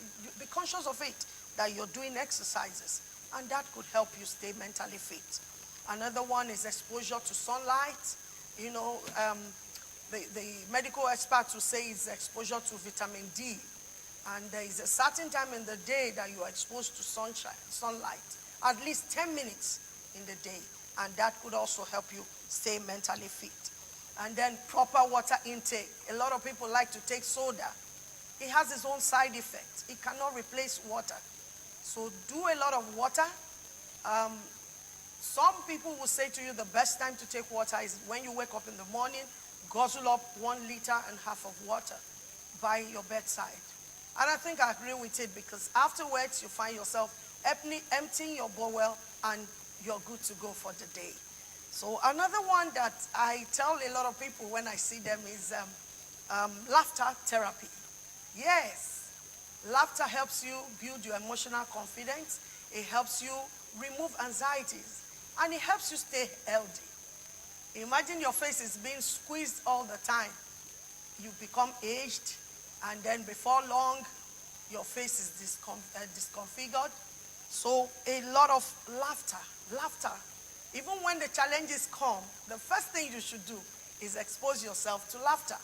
of it, that you're doing exercises, and that could help you stay mentally fit. Another one is exposure to sunlight. You know, the medical experts will say it's exposure to vitamin D. And there is a certain time in the day that you are exposed to sunlight, at least 10 minutes in the day. And that could also help you stay mentally fit. And then proper water intake. A lot of people like to take soda. It has its own side effects. It cannot replace water. So do a lot of water. Some people will say to you the best time to take water is when you wake up in the morning, guzzle up 1.5 liters of water by your bedside. And I think I agree with it, because afterwards you find yourself emptying your bowel and you're good to go for the day. So another one that I tell a lot of people when I see them is laughter therapy. Yes, laughter helps you build your emotional confidence. It helps you remove anxieties, and it helps you stay healthy. Imagine your face is being squeezed all the time. You become aged, and then before long, your face is disconfigured. So a lot of laughter. Even when the challenges come, the first thing you should do is expose yourself to laughter.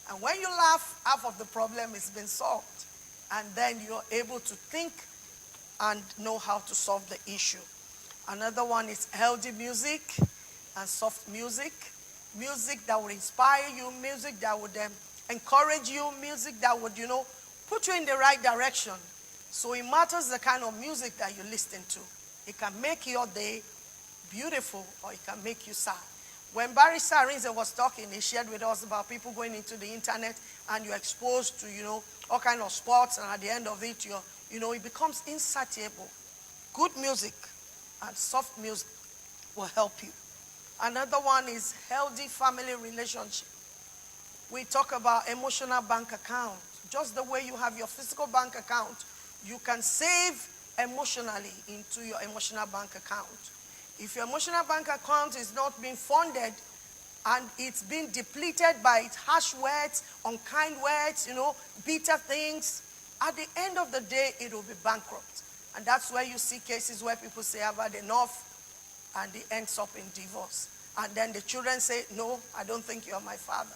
And when you laugh, half of the problem has been solved. And then you're able to think and know how to solve the issue. Another one is healthy music and soft music. Music that would inspire you, music that would encourage you, music that would, put you in the right direction. So it matters the kind of music that you listen to. It can make your day beautiful, or it can make you sad. When Barry Sarinze was talking, he shared with us about people going into the internet and you're exposed to, all kinds of sports, and at the end of it, it becomes insatiable. Good music and soft music will help you. Another one is healthy family relationship. We talk about emotional bank account. Just the way you have your physical bank account, you can save emotionally into your emotional bank account. If your emotional bank account is not being funded and it's being depleted by harsh words, unkind words, bitter things, at the end of the day, it will be bankrupt. And that's where you see cases where people say, I've had enough, and it ends up in divorce. And then the children say, no, I don't think you're my father.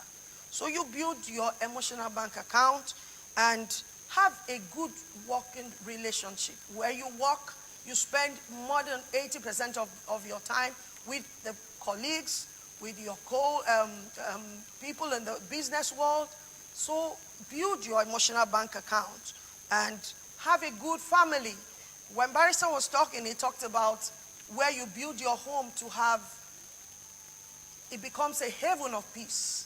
So you build your emotional bank account and have a good working relationship. Where you work, you spend more than 80% of your time with the colleagues, with your people in the business world. So build your emotional bank account and have a good family. When Barrister was talking, he talked about where you build your home to have, it becomes a haven of peace,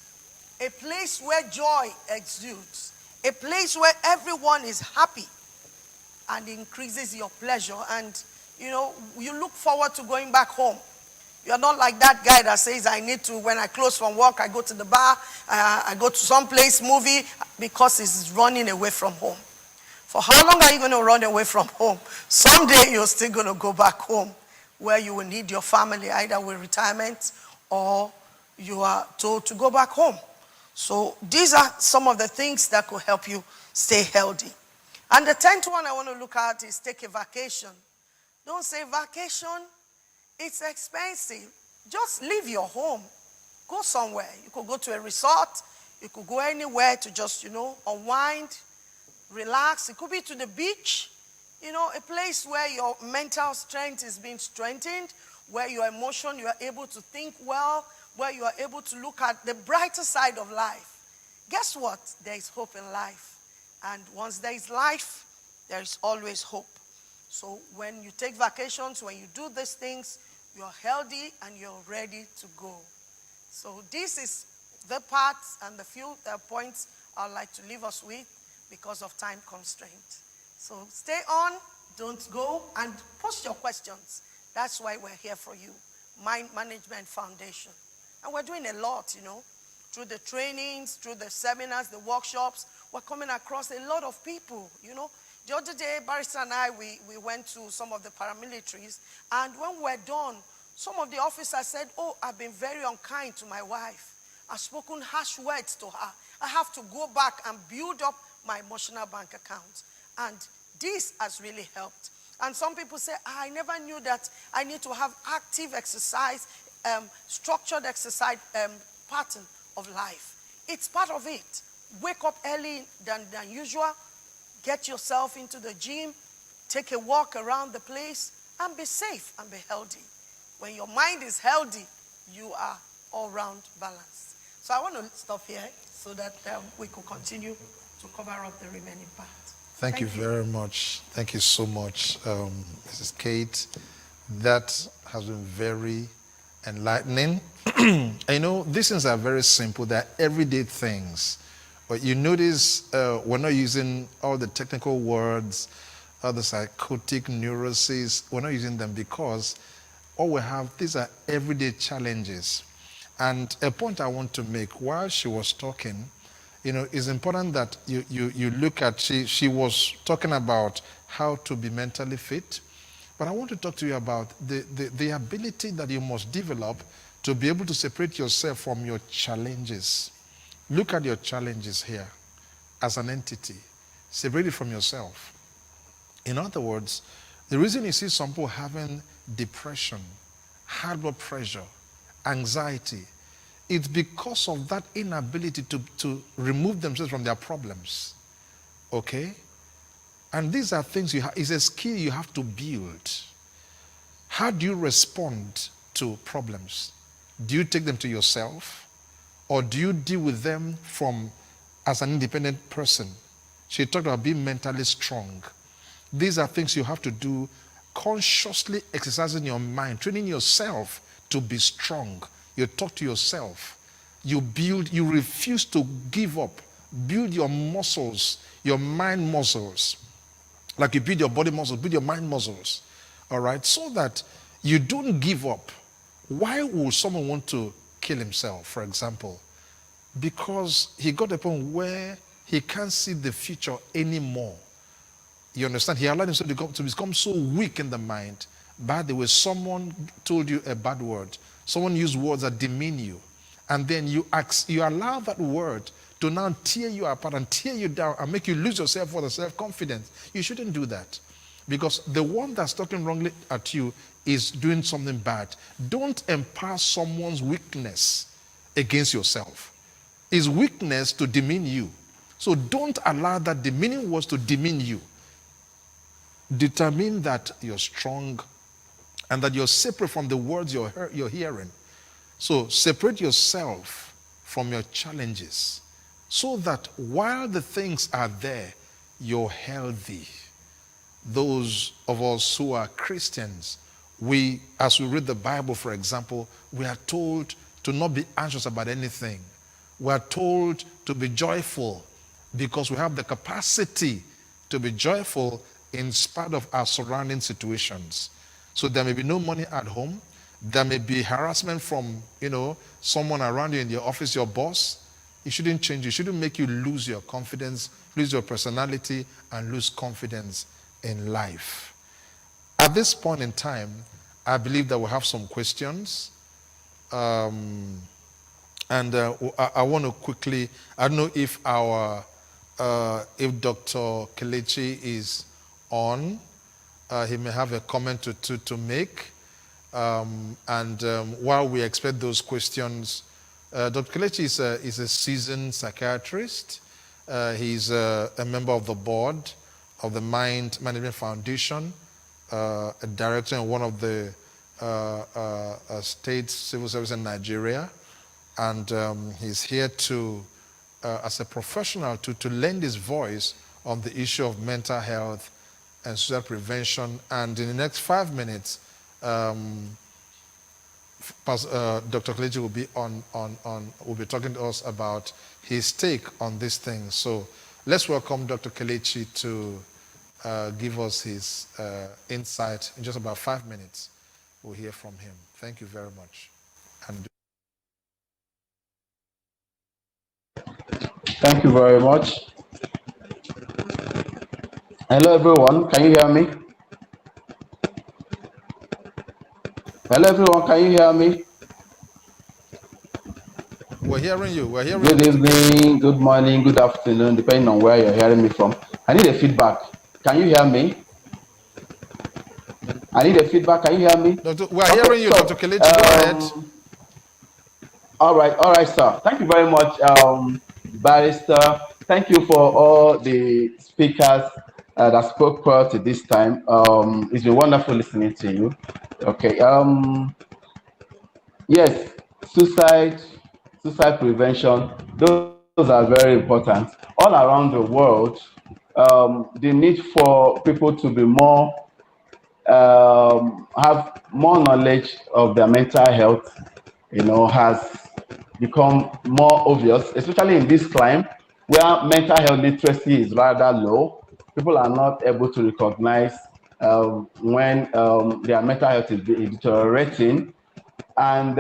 a place where joy exudes, a place where everyone is happy and increases your pleasure. And, you look forward to going back home. You're not like that guy that says, I need to, when I close from work, I go to the bar, I go to some place, movie, because he's running away from home. For how long are you going to run away from home? Someday you're still going to go back home where you will need your family, either with retirement or you are told to go back home. So these are some of the things that could help you stay healthy. And the 10th one I want to look at is take a vacation. Don't say vacation, it's expensive. Just leave your home. Go somewhere. You could go to a resort. You could go anywhere to just, unwind, relax. It could be to the beach, a place where your mental strength is being strengthened, where your emotion, you are able to think well, where you are able to look at the brighter side of life. Guess what? There is hope in life. And once there is life, there is always hope. So when you take vacations, when you do these things, you're healthy and you're ready to go. So this is the parts and the few points I'd like to leave us with because of time constraint. So stay on, don't go, and post your questions. That's why we're here for you. Mind Management Foundation. And we're doing a lot, through the trainings, through the seminars, the workshops. We're coming across a lot of people, The other day, Barrister and I, we went to some of the paramilitaries, and when we're done, some of the officers said, oh, I've been very unkind to my wife. I've spoken harsh words to her. I have to go back and build up my emotional bank account. And this has really helped. And some people say, I never knew that I need to have active exercise, structured exercise pattern of life. It's part of it. Wake up early than usual. Get yourself into the gym. Take a walk around the place. And be safe and be healthy. When your mind is healthy, you are all-round balanced. So I want to stop here so that we could continue to cover up the remaining part. Thank you very much. Thank you so much, Mrs. Kate. That has been very enlightening. These things are very simple. They're everyday things. But you notice we're not using all the technical words, all the psychotic neuroses. We're not using them because all we have, these are everyday challenges. And a point I want to make while she was talking, it's important that you look at, she was talking about how to be mentally fit, but I want to talk to you about the ability that you must develop to be able to separate yourself from your challenges. Look at your challenges here as an entity. Separate it from yourself. In other words, the reason you see some people having depression, high blood pressure, anxiety, it's because of that inability to remove themselves from their problems. Okay? And these are things it's a skill you have to build. How do you respond to problems? Do you take them to yourself? Or do you deal with them as an independent person? She talked about being mentally strong. These are things you have to do, consciously exercising your mind, training yourself to be strong. You talk to yourself. You refuse to give up. Build your muscles, your mind muscles. Like you build your body muscles, build your mind muscles. All right? So that you don't give up. Why would someone want to kill himself, for example? Because he got a point where he can't see the future anymore. You understand? He allowed himself to become so weak in the mind. By the way, someone told you a bad word. Someone used words that demean you. And then you allow that word to now tear you apart and tear you down and make you lose yourself for the self-confidence. You shouldn't do that. Because the one that's talking wrongly at you is doing something bad. Don't empower someone's weakness against yourself. It's weakness to demean you. So don't allow that demeaning words to demean you. Determine that you're strong and that you're separate from the words you're hearing. So separate yourself from your challenges so that while the things are there, you're healthy. Those of us who are Christians, as we read the Bible, for example, we are told to not be anxious about anything. We are told to be joyful because we have the capacity to be joyful in spite of our surrounding situations. So there may be no money at home. There may be harassment from, someone around you in your office, your boss. It shouldn't change. It shouldn't make you lose your confidence, lose your personality, and lose confidence in life. At this point in time, I believe that we'll have some questions. And I want to quickly, I don't know if if Dr. Kelechi is on. He may have a comment to make. While we expect those questions, Dr. Kelechi is a seasoned psychiatrist. He's a member of the board of the Mind Management Foundation, a director in one of the state civil services in Nigeria. And he's here to, as a professional, to lend his voice on the issue of mental health and suicide prevention. And in the next 5 minutes, Dr. Kelechi will be will be talking to us about his take on this thing. So let's welcome Dr. Kelechi to give us his insight in just about 5 minutes. We'll hear from him. Thank you very much. And thank you very much. Hello, everyone. Can you hear me? Hello, everyone. Can you hear me? We're hearing you. We're hearing Good you. evening, good morning, good afternoon, depending on where you're hearing me from. I need a feedback. Can you hear me? I need a feedback. Can you hear me? We're hearing you, Dr. Kelechi. Go ahead. All right, sir. Thank you very much, Barrister. Thank you for all the speakers that spoke prior to this time. It's been wonderful listening to you. Okay. Yes, suicide prevention, those are very important. All around the world, the need for people to be more, have more knowledge of their mental health, has become more obvious, especially in this climate where mental health literacy is rather low. People are not able to recognize when their mental health is deteriorating. And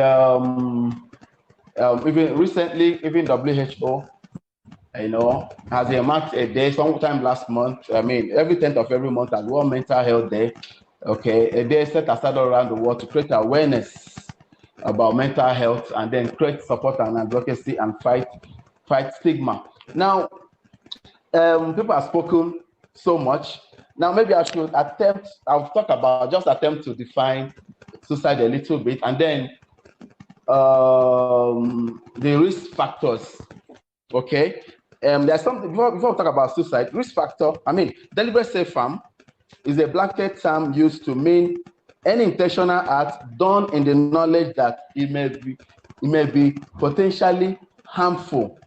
even recently, even WHO, has earmarked a day sometime last month. I mean, every 10th of every month as World Mental Health Day. Okay, a day set aside all around the world to create awareness about mental health and then create support and advocacy and fight stigma. Now, people have spoken so much. Now, maybe I should attempt to define suicide a little bit, and then the risk factors. Okay, there's something before we talk about suicide. Risk factor. I mean, deliberate self-harm is a blanket term used to mean any intentional act done in the knowledge that it may be potentially harmful.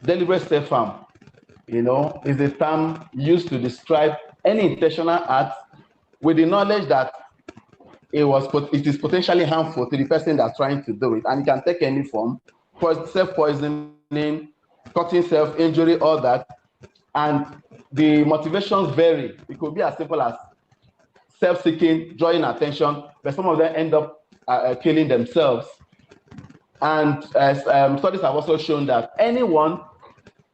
Deliberate self-harm, is a term used to describe any intentional act with the knowledge that it is potentially harmful to the person that's trying to do it, and it can take any form: self-poisoning, cutting self-injury, all that. And the motivations vary. It could be as simple as self-seeking, drawing attention, but some of them end up killing themselves. And studies have also shown that anyone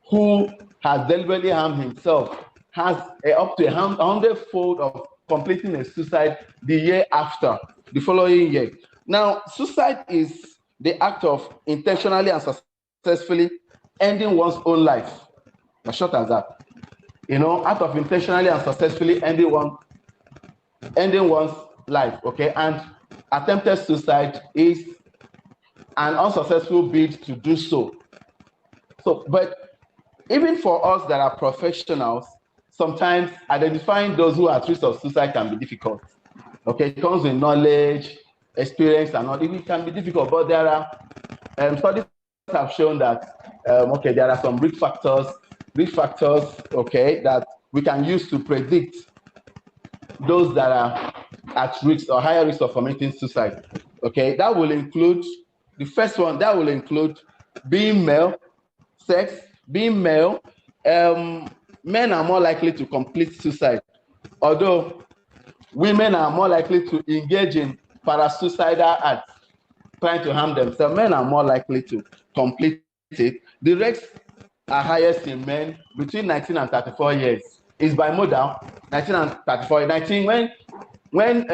who has deliberately harmed himself has up to 100-fold of completing a suicide the year after, the following year. Now, suicide is the act of intentionally and successfully ending one's own life. As short as that. Act of intentionally and successfully ending one's life. Okay, and attempted suicide is an unsuccessful bid to do so. But even for us that are professionals, sometimes identifying those who are at risk of suicide can be difficult. Okay, it comes with knowledge, experience, and all. It can be difficult, but there are studies have shown that there are some risk factors, okay, that we can use to predict those that are at risk or higher risk of committing suicide. Okay, that will include the first one. That will include being male, sex, being male. Men are more likely to complete suicide, although women are more likely to engage in parasuicidal acts, trying to harm themselves, men are more likely to complete it. The rates are highest in men between 19 and 34 years. It's bimodal, 19 and 34. 19 when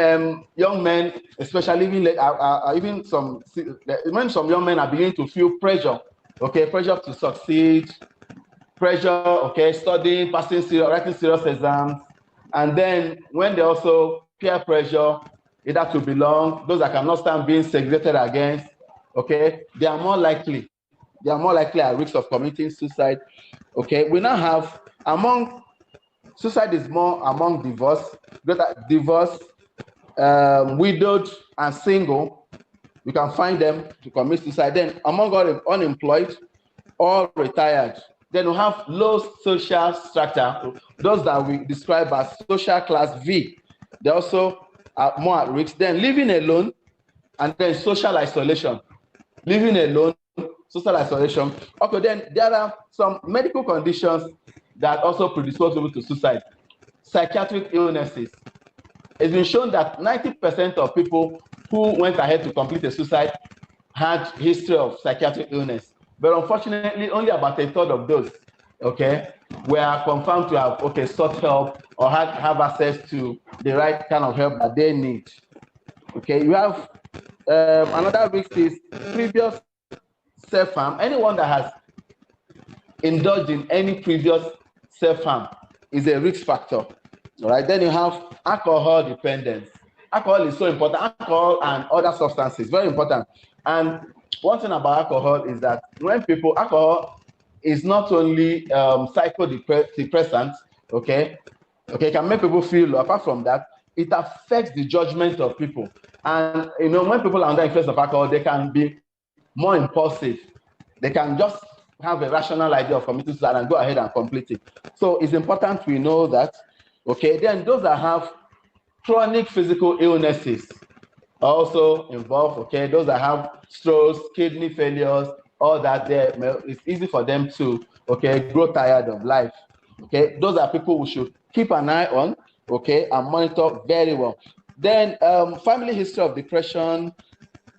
young men, especially even when some young men are beginning to feel pressure, okay, pressure to succeed, pressure, okay, studying, passing serious, writing serious exams, and then when they also peer pressure, either to belong, those that cannot stand being segregated against, okay, they are more likely at risk of committing suicide. Okay, we now have suicide is more among divorced, widowed, and single. You can find them to commit suicide. Then among all unemployed or retired, then we have low social strata, those that we describe as social class V. They also are more at risk. Then living alone, and then social isolation. Living alone, social isolation. Okay, then there are some medical conditions that also predispose people to suicide. Psychiatric illnesses. It's been shown that 90% of people who went ahead to complete a suicide had history of psychiatric illness. But unfortunately, only about a third of those, okay, were confirmed to have, okay, sought help or have access to the right kind of help that they need. Okay, you have another risk is previous self-harm. Anyone that has indulged in any previous self-harm is a risk factor. All right, then you have alcohol dependence. Alcohol is so important. Alcohol and other substances, very important. And one thing about alcohol is that alcohol is not only psychodepressant, okay, it can make people feel low. Apart from that, it affects the judgment of people. And when people are under influence of alcohol, they can be more impulsive. They can just have a rational idea of committing suicide and go ahead and complete it. So it's important we know that. Okay, then those that have chronic physical illnesses are also involved. Okay, those that have strokes, kidney failures, all that, it's easy for them to, okay, grow tired of life. Okay, those are people we should keep an eye on, okay, and monitor very well. Then family history of depression,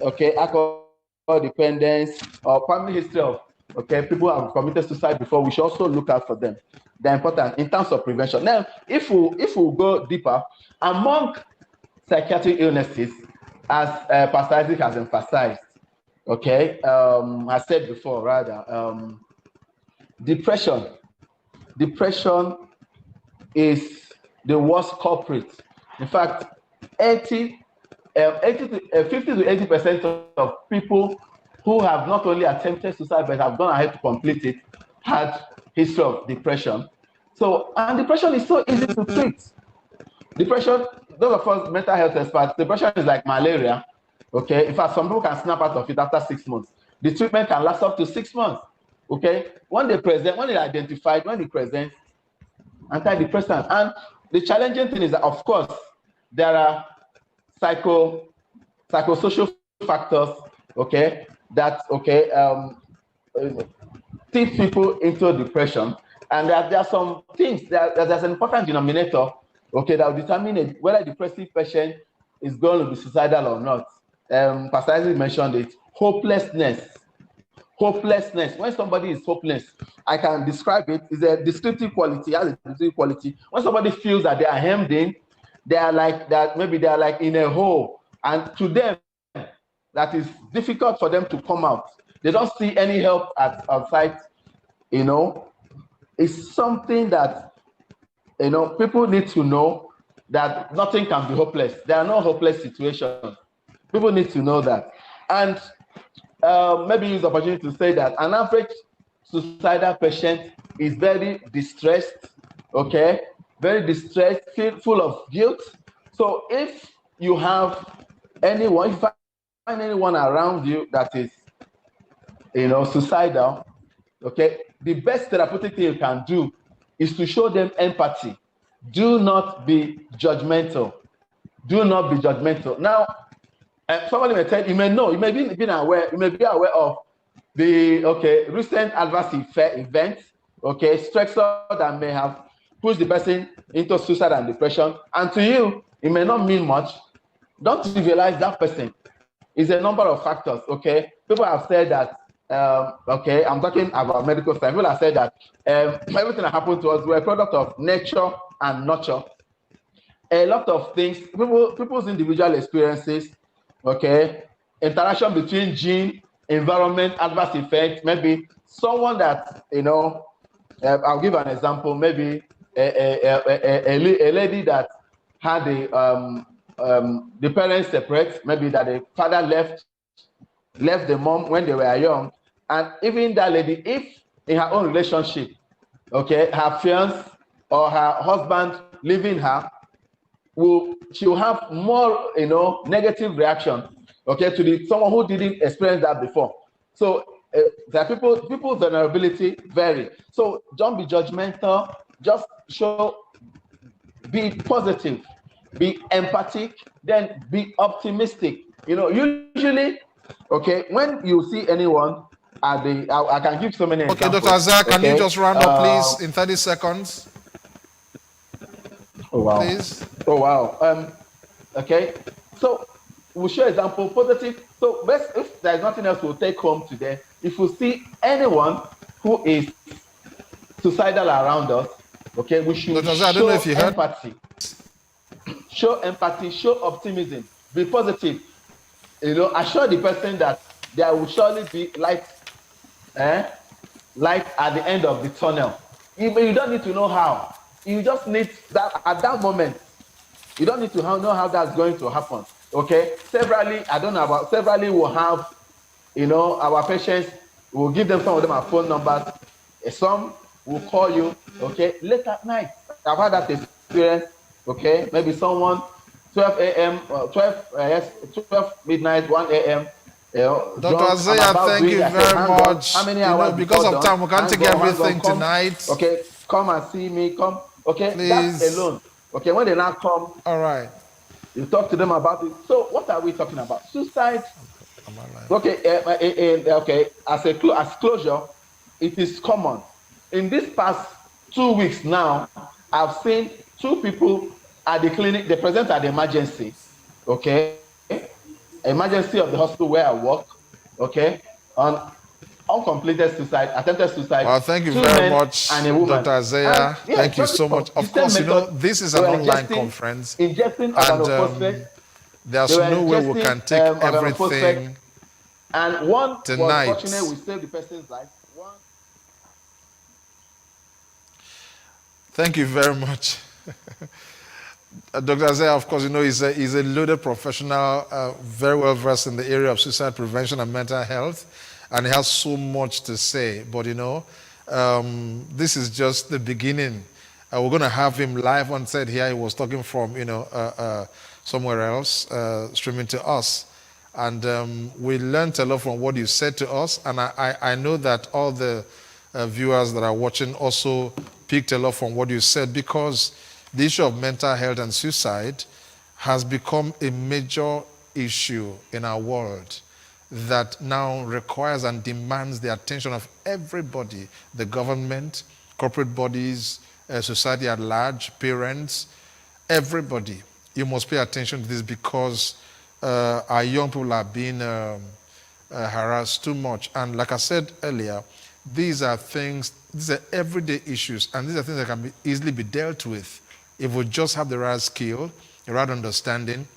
okay, alcohol dependence, or family history of, okay, people who have committed suicide before, we should also look out for them. They're important in terms of prevention. Now, if we go deeper, among psychiatric illnesses, as Pastor Isaac has emphasized, okay, I said before, rather, depression is the worst culprit. In fact, 50 to 80% of people who have not only attempted suicide but have gone ahead to complete it had history of depression. So, and depression is so easy to treat. Depression, those of us mental health experts, depression is like malaria. Okay, in fact, some people can snap out of it after 6 months. The treatment can last up to 6 months. Okay, when they present, when they identified, when they present, antidepressants. And the challenging thing is that, of course, there are psychosocial factors, okay, that, okay, tip people into depression. And there are some things, there's an important denominator, okay, that will determine whether a depressive patient is going to be suicidal or not. Pastor Isaac mentioned it. Hopelessness. When somebody is hopeless, I can describe it. It's a descriptive quality. When somebody feels that they are hemmed in, they are like that. Maybe they are like in a hole, and to them, that is difficult for them to come out. They don't see any help outside. It's something that people need to know that nothing can be hopeless. There are no hopeless situations. People need to know that, and maybe use the opportunity to say that an average suicidal patient is very distressed, okay, very distressed, full of guilt. So if you have anyone, if you find anyone around you that is, suicidal, okay, the best therapeutic thing you can do is to show them empathy. Do not be judgmental. Now, somebody may tell you, you may be aware of the recent adverse events, okay, stressor that may have pushed the person into suicide and depression, and to you it may not mean much, don't trivialize that person. It's a number of factors, okay? People have said that, okay, I'm talking about medical science. People have said that everything that happened to us, we're a product of nature and nurture. A lot of things, people's individual experiences, okay, interaction between gene, environment, adverse effect, maybe someone that, I'll give an example, maybe a lady that had the parents separate, maybe that the father left the mom when they were young, and even that lady, if in her own relationship, okay, her fiance or her husband leaving her, she will have more, negative reaction, okay, to someone who didn't experience that before. So there are people's vulnerability vary. So don't be judgmental. Just be positive, be empathic, then be optimistic. Usually, okay, when you see anyone at I can give so many Okay, examples. Dr. Isaiah, can you just round up, please, in 30 seconds? Oh, wow. Please. Oh, wow. Okay. So we'll show example positive. So if there's nothing else we'll take home today, if we see anyone who is suicidal around us, okay, we should Dr. Isaiah, I don't know if you heard. empathy. Show empathy, show optimism, be positive. Assure the person that there will surely be light at the end of the tunnel. You don't need to know how. You just need that at that moment. You don't need to know how that's going to happen. Okay? Severally we'll have, our patients, we'll give them, some of them our phone numbers. Some will call you, okay, late at night. I've had that experience, okay? Maybe someone, 12 a.m., 12 midnight, 1 a.m., Dr. Isaiah, thank you very much. How many hours because of time, we can't take everything tonight. Okay, come and see me. Come. Okay, please. That's alone. Okay, when they now come, all right, you talk to them about it. So, what are we talking about? Suicide. Okay, okay. As closure, it is common. In this past 2 weeks now, I've seen 2 people at the clinic. They present at the emergency. Okay. Emergency of the hospital where I work, okay, on uncompleted suicide, attempted suicide. Well, thank you very much, Dr. Isaiah. Thank you so much. Of course, this is an online conference, and there's no way we can take everything. And one tonight. Was fortunate, we saved the person's life. Thank you very much. Dr. Isaiah, of course, he's a loaded professional, very well versed in the area of suicide prevention and mental health, and he has so much to say. But this is just the beginning. We're going to have him live on set here. He was talking from somewhere else, streaming to us, and we learned a lot from what you said to us. And I know that all the viewers that are watching also picked a lot from what you said, because the issue of mental health and suicide has become a major issue in our world that now requires and demands the attention of everybody, the government, corporate bodies, society at large, parents, everybody. You must pay attention to this, because our young people are being harassed too much. And like I said earlier, these are everyday issues, and these are things that can easily be dealt with if we just have the right skill, the right understanding,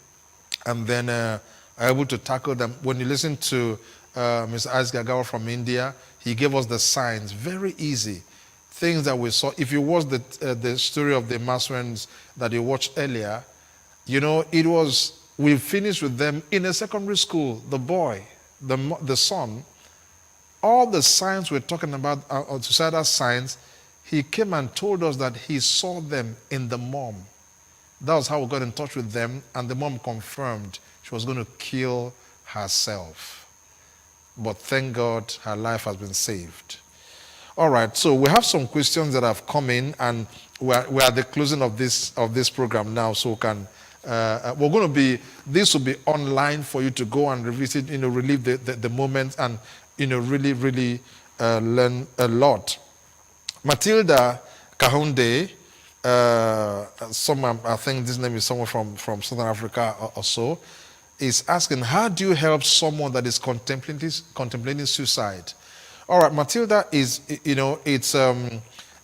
and then are able to tackle them. When you listen to Mr. Isaac Agawa from India, he gave us the signs, very easy, things that we saw. If you watch the story of the Masons that you watched earlier, we finished with them in a secondary school, the boy, the son, all the signs we're talking about, suicidal signs, he came and told us that he saw them in the mom. That was how we got in touch with them, and the mom confirmed she was going to kill herself. But thank God her life has been saved. All right, so we have some questions that have come in, and we're at the closing of this program now, so we can, this will be online for you to go and revisit, relive the moments, and, really, really learn a lot. Matilda Kahunde I think this name is someone from Southern Africa or so, is asking, how do you help someone that is contemplating suicide? All right, Matilda is, it's,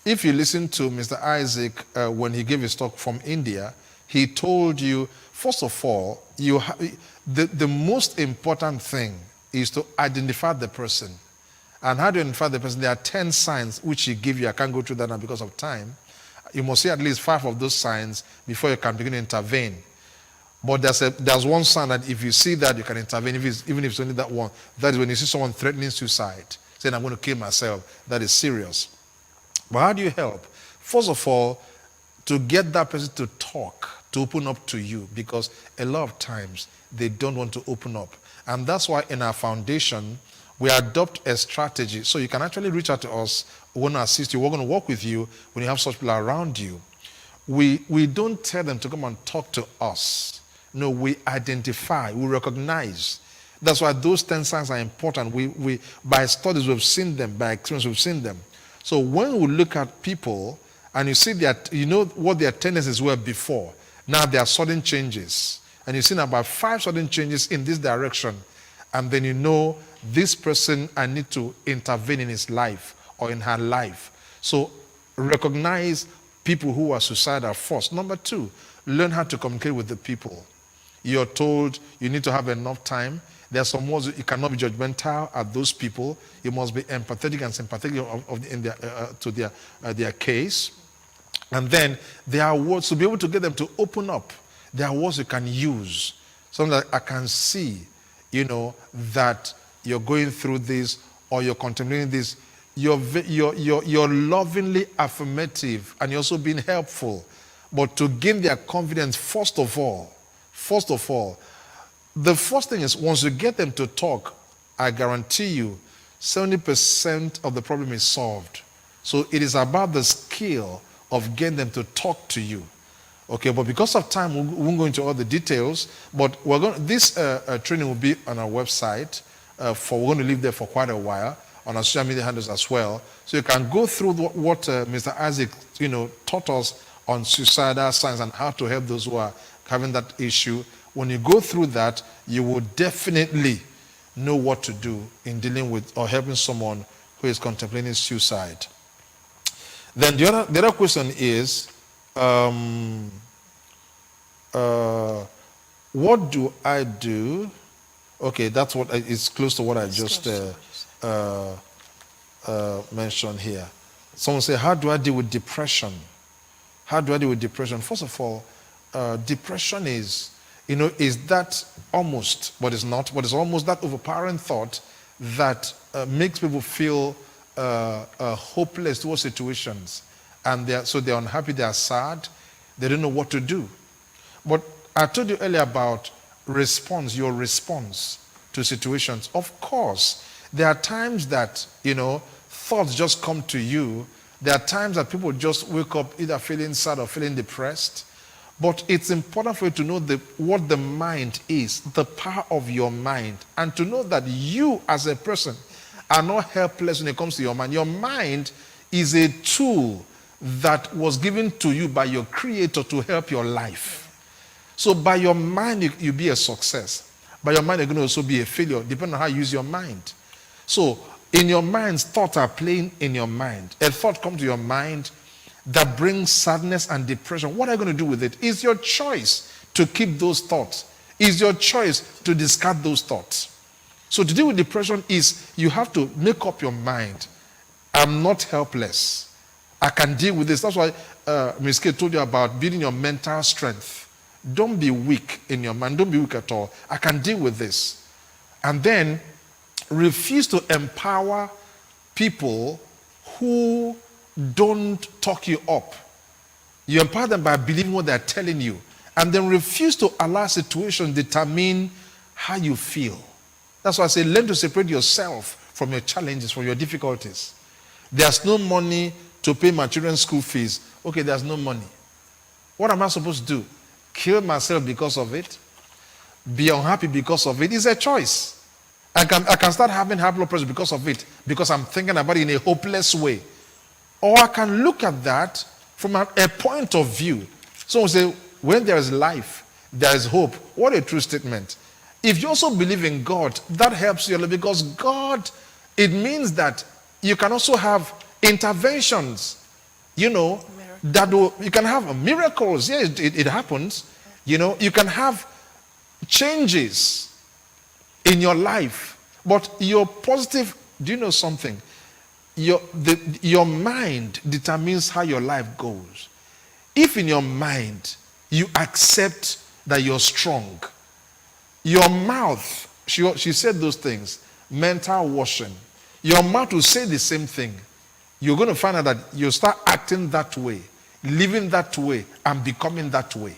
if you listen to Mr. Isaac when he gave his talk from India, he told you, first of all, the most important thing is to identify the person. And how do you identify the person? There are 10 signs which he gave you. I can't go through that now because of time. You must see at least 5 of those signs before you can begin to intervene. But there's one sign that if you see that, you can intervene, even if it's only that one. That is when you see someone threatening suicide, saying, I'm going to kill myself. That is serious. But how do you help? First of all, to get that person to talk, to open up to you, because a lot of times they don't want to open up. And that's why in our foundation, we adopt a strategy. So you can actually reach out to us. We want to assist you. We're going to work with you when you have such people around you. We don't tell them to come and talk to us. No, we identify, we recognize. That's why those 10 signs are important. We by studies we've seen them, by experience we've seen them. So when we look at people and you see that, you know what their tendencies were before. Now there are sudden changes. And you've seen about 5 sudden changes in this direction. And then you know this person, I need to intervene in his life or in her life. So recognize people who are suicidal first. Number 2, learn how to communicate with the people. You're told you need to have enough time. There are some words you cannot be judgmental at those people. You must be empathetic and sympathetic to their case. And then there are words to be able to get them to open up. There are words you can use. Something that I can see, that you're going through this or you're contemplating this. You're lovingly affirmative and you're also being helpful. But to gain their confidence, first of all, the first thing is once you get them to talk, I guarantee you 70% of the problem is solved. So it is about the skill of getting them to talk to you. Okay, but because of time, we won't go into all the details. But this training will be on our website. We're going to live there for quite a while on our social media handles as well. So you can go through what Mr. Isaac, taught us on suicidal signs and how to help those who are having that issue. When you go through that, you will definitely know what to do in dealing with or helping someone who is contemplating suicide. Then the other question is, what do I do? Okay, that's what is close to what I just mentioned here. Someone say, how do I deal with depression? How do I deal with depression? First of all, depression is that almost, but it's not, but it's almost that overpowering thought that makes people feel hopeless towards situations. And they're unhappy, they're sad, they don't know what to do. But I told you earlier about your response to situations. Of course, there are times that, thoughts just come to you. There are times that people just wake up either feeling sad or feeling depressed. But it's important for you to know what the mind is, the power of your mind, and to know that you as a person are not helpless when it comes to your mind. Your mind is a tool that was given to you by your Creator to help your life. So by your mind, you'll be a success. By your mind, you're going to also be a failure, depending on how you use your mind. So in your mind, thoughts are playing in your mind. A thought comes to your mind that brings sadness and depression. What are you going to do with it? It's your choice to keep those thoughts. It's your choice to discard those thoughts. So to deal with depression is you have to make up your mind. I'm not helpless. I can deal with this. That's why Ms. K told you about building your mental strength. Don't be weak in your mind. Don't be weak at all. I can deal with this. And then refuse to empower people who don't talk you up. You empower them by believing what they're telling you. And then refuse to allow situations determine how you feel. That's why I say learn to separate yourself from your challenges, from your difficulties. There's no money to pay my children's school fees. Okay, there's no money. What am I supposed to do? Kill myself because of it? Be unhappy because of it? It's a choice. I can start having high blood pressure because of it, because I'm thinking about it in a hopeless way. Or I can look at that from a point of view. Someone say, when there is life, there is hope. What a true statement. If you also believe in God, that helps you a lot, because God, it means that you can also have interventions, you know, that will, you can have miracles. Yeah, it happens. You know, you can have changes in your life, but your positive, do you know something? Your mind determines how your life goes. If in your mind you accept that you're strong, your mouth, she said those things, mental washing, your mouth will say the same thing. You're going to find out that you start acting that way, living that way, and becoming that way.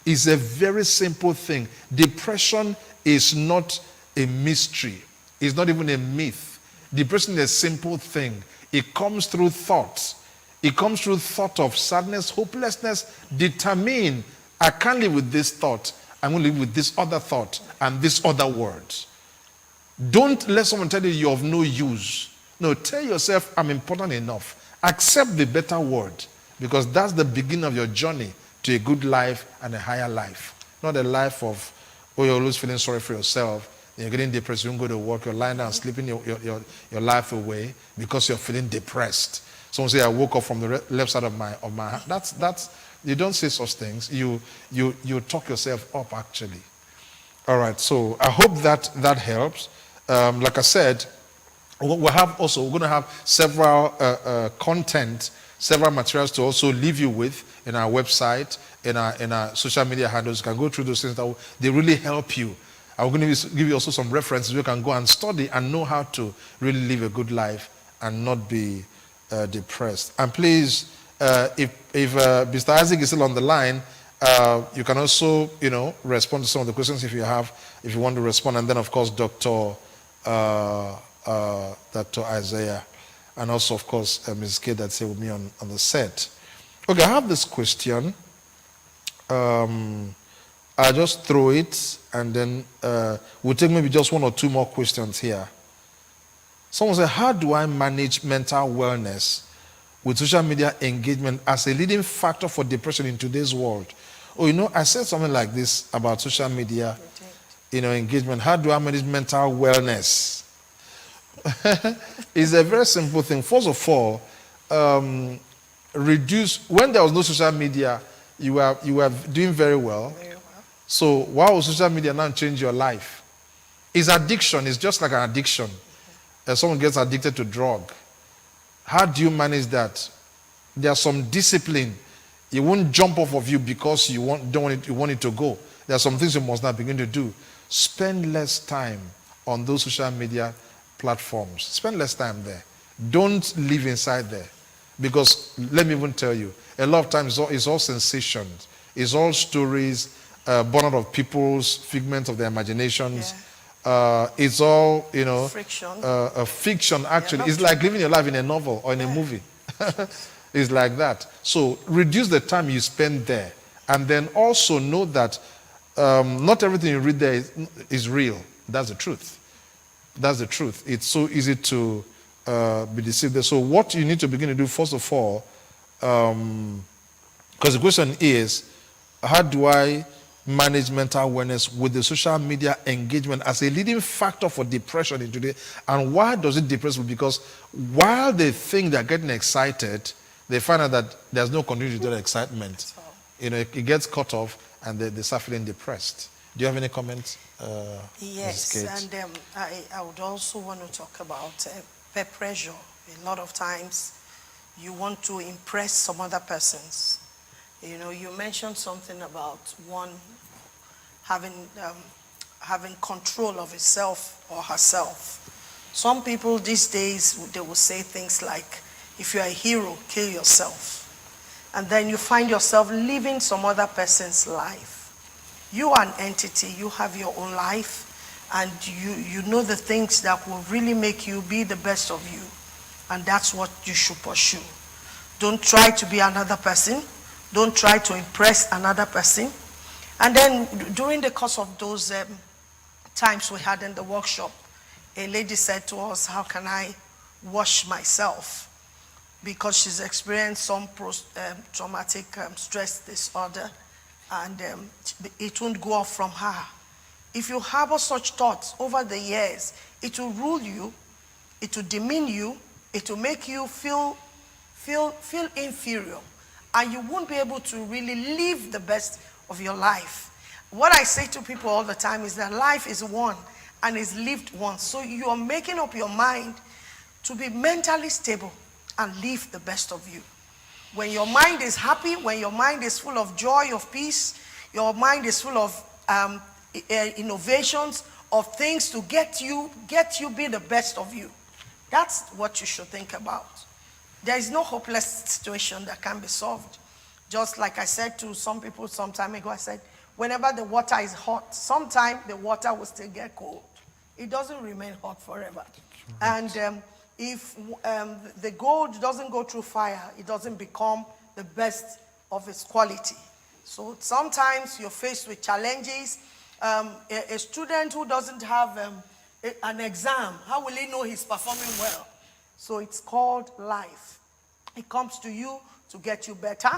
It's a very simple thing. Depression is not a mystery. It's not even a myth. Depression is a simple thing. It comes through thoughts. It comes through thought of sadness, hopelessness. Determine, I can't live with this thought. I'm going to live with this other thought and this other words. Don't let someone tell you you're of no use. No, tell yourself, I'm important enough. Accept the better word, because that's the beginning of your journey to a good life and a higher life. Not a life of, oh, you're always feeling sorry for yourself. You're getting depressed, you don't go to work, you're lying down, sleeping your life away because you're feeling depressed. Someone say, I woke up from the left side of my hand. That's you don't say such things. You talk yourself up, actually. All right, so I hope that helps. Like I said, we're going to have several content, several materials to also leave you with in our website, in our social media handles. You can go through those things that they really help you. I'm going to give you also some references you can go and study and know how to really live a good life and not be depressed. And please, if Mr. Isaac is still on the line, you can also, respond to some of the questions if you want to respond. And then, of course, Dr. Isaiah, and also, of course, Mrs. K that's here with me on the set. Okay, I have this question. I'll just throw it, and then we'll take maybe just one or two more questions here. Someone said, how do I manage mental wellness with social media engagement as a leading factor for depression in today's world? Oh, I said something like this about social media, engagement. How do I manage mental wellness? It's a very simple thing. First of all, reduce, when there was no social media, you were doing very well. So why would social media now change your life? It's addiction. It's just like an addiction. Someone gets addicted to drug. How do you manage that? There's some discipline. It won't jump off of you because you want it to go. There are some things you must now begin to do. Spend less time on those social media platforms. Spend less time there. Don't live inside there. Because let me even tell you, a lot of times it's all sensations. It's all stories, born out of people's figments of their imaginations. Yeah. It's all, Friction. A fiction, actually. It's like living your life in a novel or in a movie. It's like that. So reduce the time you spend there. And then also know that not everything you read there is real. That's the truth. That's the truth. It's so easy to be deceived there. So what you need to begin to do, first of all, because the question is, how do I manage mental awareness with the social media engagement as a leading factor for depression in today? And why does it depress people? Because while they think they're getting excited, they find out that there's no continuity to that excitement. It gets cut off and they start feeling depressed. Do you have any comments? Yes, and I would also want to talk about peer pressure. A lot of times you want to impress some other persons. You mentioned something about one having control of himself or herself. Some people these days, they will say things like, if you're a hero, kill yourself. And then you find yourself living some other person's life. You are an entity, you have your own life, and you know the things that will really make you be the best of you. And that's what you should pursue. Don't try to be another person. Don't try to impress another person. And then during the course of those times we had in the workshop, a lady said to us, how can I wash myself? because she's experienced some traumatic stress disorder, and it won't go off from her. If you harbor such thoughts over the years, it will rule you, it will demean you, it will make you feel inferior, and you won't be able to really live the best of your life. What I say to people all the time is that life is one and is lived once. So you are making up your mind to be mentally stable and live the best of you. When your mind is happy, when your mind is full of joy, of peace, your mind is full of innovations, of things to get you be the best of you. That's what you should think about. There is no hopeless situation that can be solved. Just like I said to some people some time ago, I said, whenever the water is hot, sometime the water will still get cold. It doesn't remain hot forever. And if the gold doesn't go through fire, it doesn't become the best of its quality. So sometimes you're faced with challenges. A student who doesn't have an exam, how will he know he's performing well? So it's called life. It comes to you to get you better.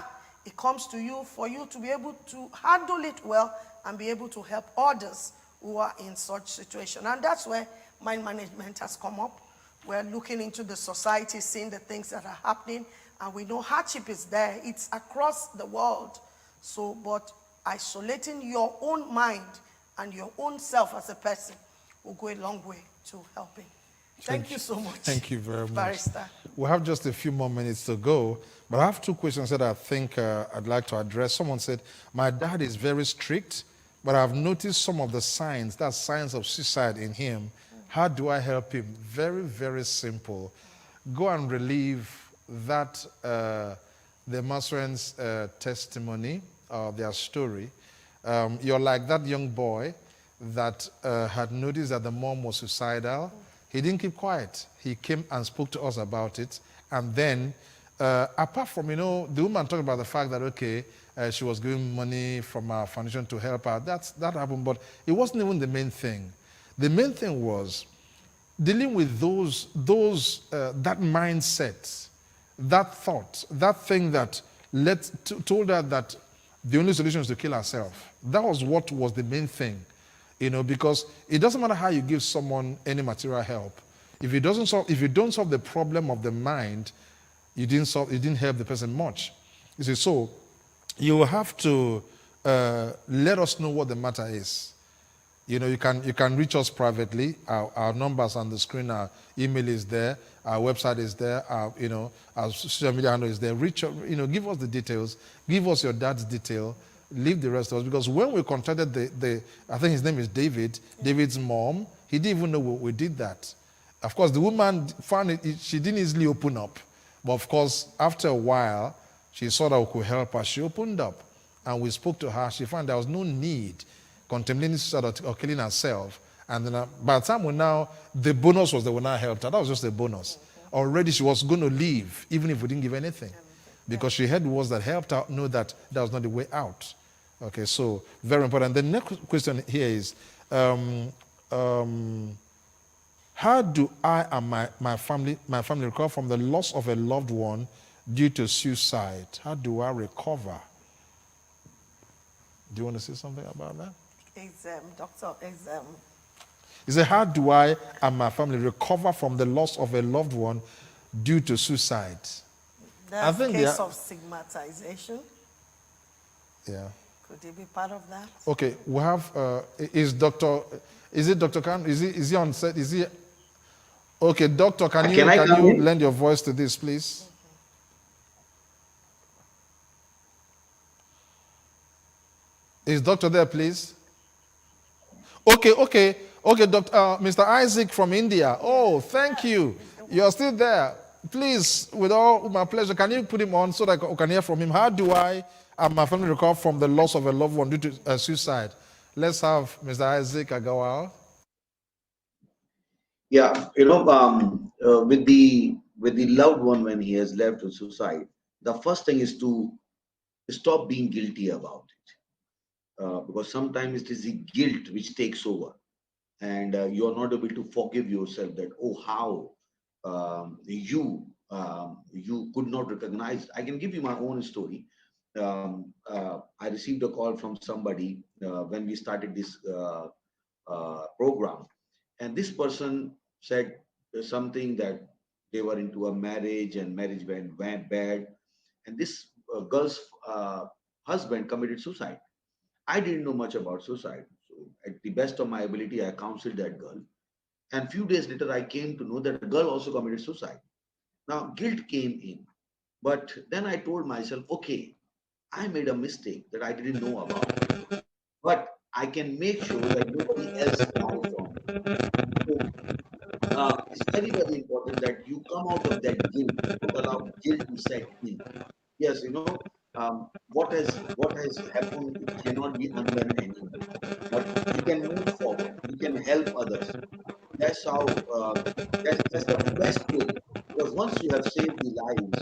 It comes to you for you to be able to handle it well and be able to help others who are in such situation. And that's where mind management has come up. We're looking into the society, seeing the things that are happening, and we know hardship is there. It's across the world. So, but isolating your own mind and your own self as a person will go a long way to helping. Thank you so much. Thank you very much. Barrister. We have just a few more minutes to go, but I have two questions that I think I'd like to address. Someone said, my dad is very strict, but I've noticed some of the signs, that's signs of suicide in him. How do I help him? Very, very simple. Go and relieve that, the Masren's testimony, their story. You're like that young boy that had noticed that the mom was suicidal. He didn't keep quiet. He came and spoke to us about it. And then, apart from, the woman talked about the fact that, okay, she was giving money from our foundation to help her. That happened, but it wasn't even the main thing. The main thing was dealing with that mindset, that thought, that thing that told her that the only solution is to kill herself. That was what was the main thing. Because it doesn't matter how you give someone any material help. If you don't solve the problem of the mind, you didn't help the person much. You see, so you have to let us know what the matter is. You can reach us privately. Our numbers on the screen, our email is there, our website is there, our social media handle is there. Reach out, give us the details, give us your dad's detail. Leave the rest of us, because when we contacted I think his name is David's mom, he didn't even know we did that. Of course, the woman found it, she didn't easily open up. But of course, after a while, she saw that we could help her. She opened up, and we spoke to her. She found there was no need contemplating suicide or killing herself. And then by the time the bonus was that we now helped her. That was just a bonus. Already she was going to leave, even if we didn't give anything. Because she heard words that helped her know that that was not the way out. Okay, so very important. The next question here is, how do I and my family recover from the loss of a loved one due to suicide? How do I recover? Do you want to say something about that? He said, how do I and my family recover from the loss of a loved one due to suicide? That's a case of stigmatization. Yeah. Could it be part of that? Okay, we have, is it Dr. Khan? Is he on set? Okay, Doctor, can you lend your voice to this, please? Is Doctor there, please? Okay, Doctor, Mr. Isaac from India. Oh, thank you. You're still there. Please, with all my pleasure, can you put him on so that I can hear from him? How do I and my family recover from the loss of a loved one due to suicide? Let's have Mr. Isaac Agawal. Yeah, with the loved one when he has left with suicide, the first thing is to stop being guilty about it, because sometimes it is the guilt which takes over, and you are not able to forgive yourself that, oh, how you you could not recognize. I can give you my own story. I received a call from somebody when we started this program, and this person said something that they were into a marriage and marriage went bad, and this girl's husband committed suicide. I didn't know much about suicide, so at the best of my ability, I counseled that girl. And few days later, I came to know that a girl also committed suicide. Now, guilt came in, but then I told myself, okay, I made a mistake that I didn't know about, but I can make sure that nobody else die from it. So it's very, very important that you come out of that guilt. Don't allow guilt to set in. Yes, what has happened, it cannot be undone anymore. But you can move forward. You can help others. That's how. That's the best way. Because once you have saved the lives,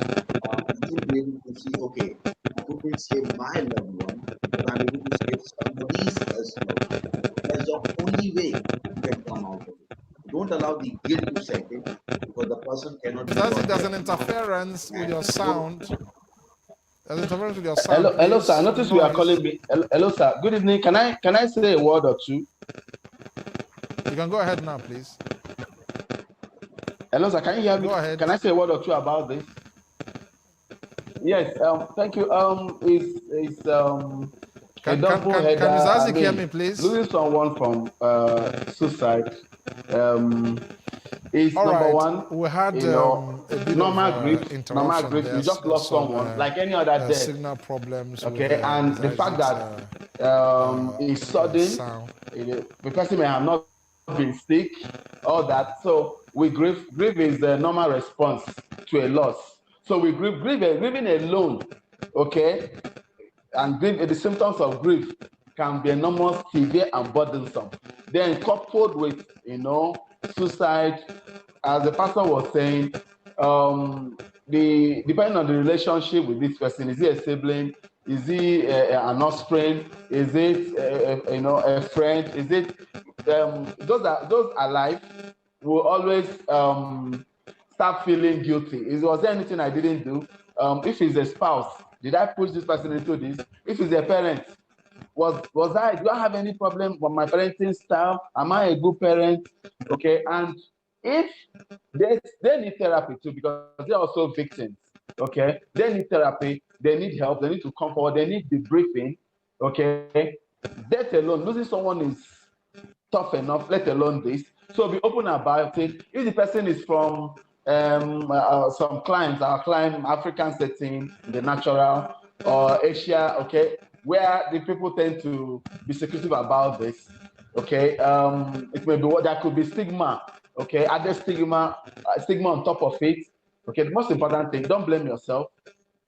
you will be able to see. Okay, I couldn't save my loved one, but I'm able to save somebody else's loved one. That's the only way you can come out of it. Don't allow the guilt to set in, because the person cannot be Mr. Isaac, brought there's back an to life. interference with And your don't. sound. There's interference with your sound, Hello, sir. I please. noticed you are calling Noise. me. Hello, sir. Good evening. Can I say a word or two? You can go ahead now, please. Hello, sir. Can you hear me? Go ahead. Can I say a word or two about this? Yes. Thank you. It's a double header. Can Mr. Isaac I hear mean, me, please? losing someone from suicide. Is All number right. one. We had a bit Normal of grief. Normal interruption grief. there. You just lost Some someone, like any other death. signal problems with Okay, and Mr. the fact Isaac's, that it's sudden, sound. the person may have not been sick, all that. So we grieve. Grief is the normal response to a loss. So we grieving alone, okay, and grief. The symptoms of grief can be enormous, severe, and burdensome. Then coupled with suicide, as the pastor was saying, the depending on the relationship with this person, is he a sibling, is he an offspring, is it a friend, is it those alive will always start feeling guilty. Was there anything I didn't do? If it's a spouse, did I push this person into this? If it's a parent, do I have any problem with my parenting style? Am I a good parent? Okay, and if they need therapy too, because they're also victims. Okay, they need therapy, they need help, they need to come forward, they need debriefing. Okay, death alone, losing someone is tough enough, let alone this. So be open about it. If the person is from some clients, our client African setting, the natural, or Asia, okay, where the people tend to be secretive about this, okay, it may be what there could be stigma, okay, added stigma on top of it. Okay, the most important thing, don't blame yourself.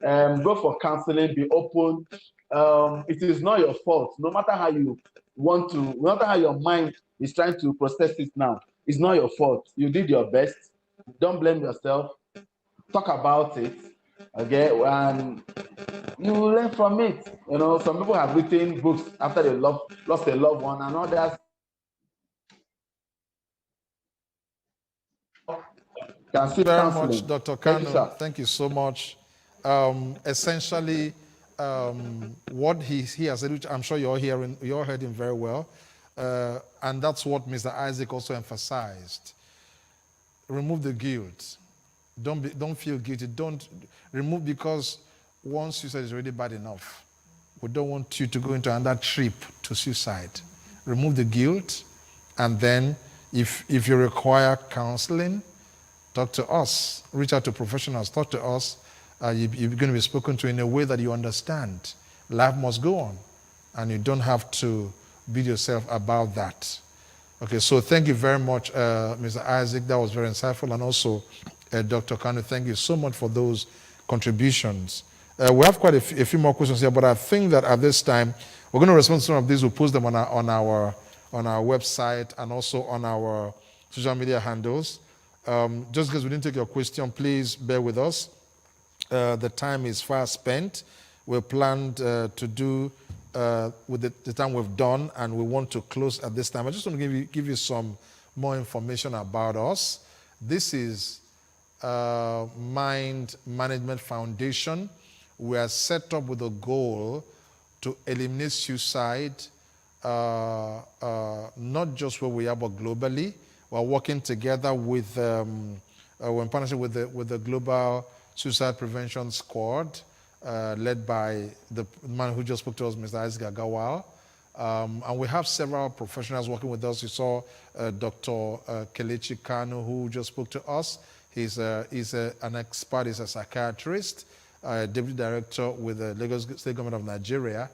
Go for counseling, be open. It is not your fault. No matter how you want to, no matter how your mind is trying to process it now, it's not your fault. You did your best. Don't blame yourself. Talk about it. Okay, and you will learn from it. Some people have written books after they lost a loved one, and others can seek Very counseling. much, Dr. Thank you, Kanu. sir. Thank you so much. Essentially, what he has said, which I'm sure you're heard him very well, and that's what Mr. Isaac also emphasized. Remove the guilt. Don't feel guilty. Don't remove, because one suicide is already bad enough. We don't want you to go into another trip to suicide. Remove the guilt, and then if you require counseling, talk to us. Reach out to professionals. Talk to us. You're going to be spoken to in a way that you understand. Life must go on, and you don't have to beat yourself about that. Okay, so thank you very much, Mr. Isaac. That was very insightful. And also, Dr. Kanu, thank you so much for those contributions. We have quite a few more questions here, but I think that at this time, we're going to respond to some of these. We'll post them on our website and also on our social media handles. Just because we didn't take your question, please bear with us. The time is far spent. We planned to do with the time we've done, and we want to close at this time. I just want to give you some more information about us. This is Mind Management Foundation. We are set up with a goal to eliminate suicide, not just where we are, but globally. We're working together with, we're in partnership with the Global Suicide Prevention Squad, led by the man who just spoke to us, Mr. Isaac Agawal. And we have several professionals working with us. You saw Dr. Kelechi Kanu, who just spoke to us. He's an expert, he's a psychiatrist, deputy director with the Lagos State Government of Nigeria.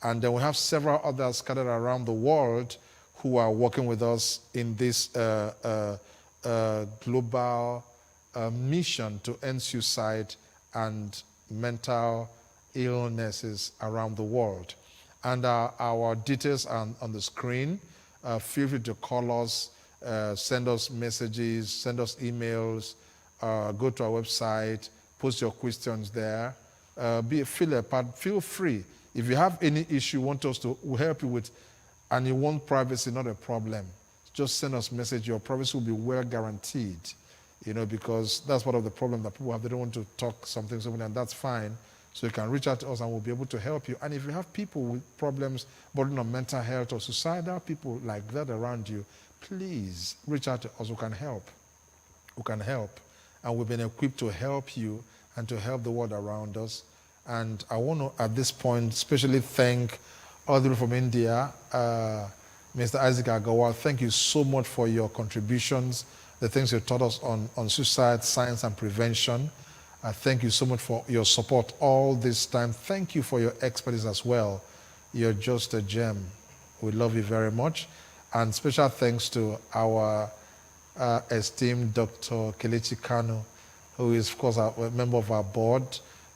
And then we have several others scattered around the world who are working with us in this global mission to end suicide and mental illnesses around the world. And our details are on the screen. Feel free to call us, send us messages, send us emails, go to our website, post your questions there. Feel free. If you have any issue you want us to help you with, and you want privacy, not a problem, just send us a message. Your privacy will be well guaranteed, because that's part of the problem that people have. They don't want to talk something, and that's fine. So you can reach out to us and we'll be able to help you. And if you have people with problems bordering on mental health or suicidal people like that around you, please reach out to us. We can help. We can help. And we've been equipped to help you and to help the world around us. And I want to, at this point, especially thank all the people from India, Mr. Isaac Agawal. Thank you so much for your contributions, the things you taught us on suicide, science, and prevention. Thank you so much for your support all this time. Thank you for your expertise as well. You're just a gem. We love you very much. And special thanks to our esteemed Dr. Kelechi Kanu, who is, of course, a member of our board,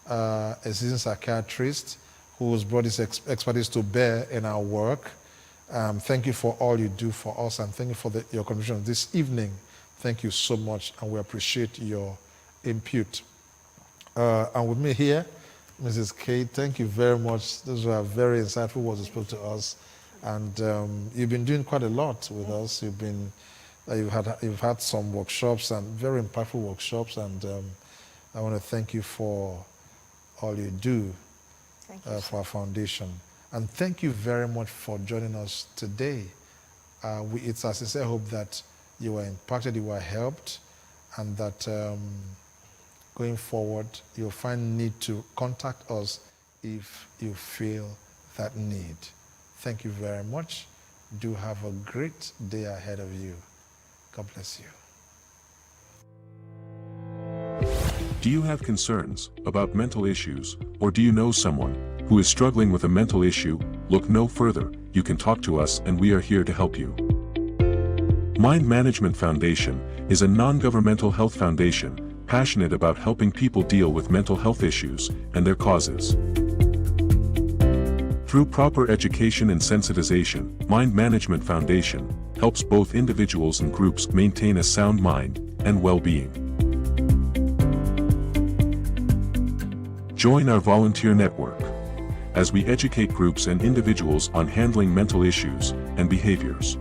a seasoned psychiatrist who has brought his expertise to bear in our work. Thank you for all you do for us, and thank you for your contribution this evening. Thank you so much, and we appreciate your input. And with me here, Mrs. Kate, thank you very much. Those were very insightful words you spoke to us. And you've been doing quite a lot with us. You've had some workshops, and very impactful workshops, and I want to thank you for all you do for our foundation. And thank you very much for joining us today. It's our sincere hope that you were impacted, you were helped, and that going forward, you'll find need to contact us if you feel that need. Thank you very much. Do have a great day ahead of you. God bless you. Do you have concerns about mental issues, or do you know someone who is struggling with a mental issue? Look no further. You can talk to us and we are here to help you. Mind Management Foundation is a non-governmental health foundation passionate about helping people deal with mental health issues and their causes. Through proper education and sensitization, Mind Management Foundation helps both individuals and groups maintain a sound mind and well-being. Join our volunteer network as we educate groups and individuals on handling mental issues and behaviors.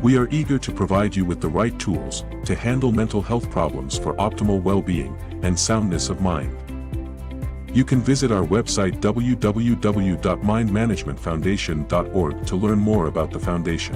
We are eager to provide you with the right tools to handle mental health problems for optimal well-being and soundness of mind. You can visit our website www.mindmanagementfoundation.org to learn more about the foundation.